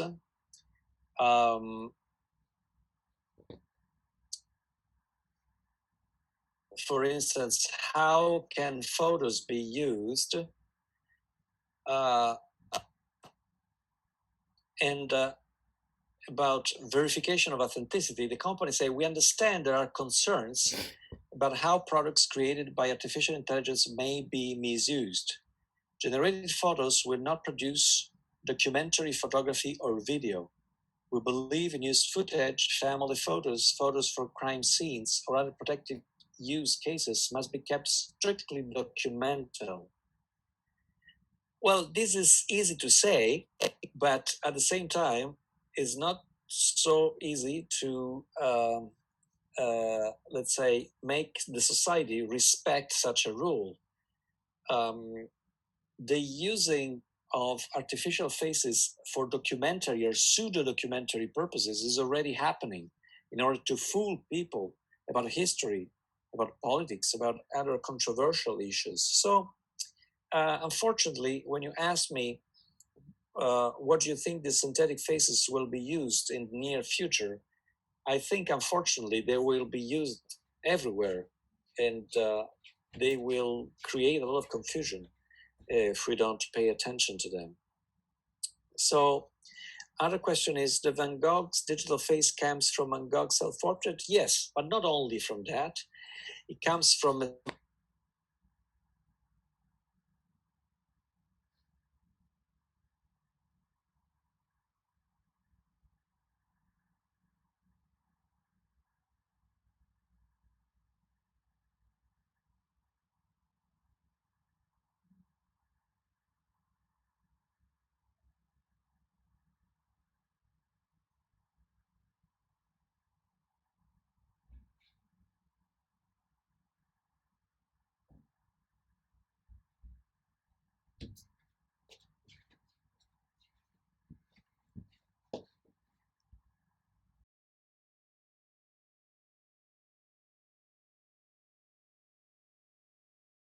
for instance, how can photos be used? And about verification of authenticity, the company say, we understand there are concerns about how products created by artificial intelligence may be misused. Generated photos will not produce documentary photography or video. We believe in used footage, family photos, photos for crime scenes, or other protected use cases must be kept strictly documental. Well, this is easy to say, but at the same time, it's not so easy to, let's say, make the society respect such a rule. The using of artificial faces for documentary or pseudo-documentary purposes is already happening in order to fool people about history, about politics, about other controversial issues. So, unfortunately, when you ask me, what do you think the synthetic faces will be used in the near future? I think, unfortunately, they will be used everywhere, and they will create a lot of confusion if we don't pay attention to them. So, other question is, the Van Gogh's digital face comes from Van Gogh's self-portrait? Yes, but not only from that. It comes from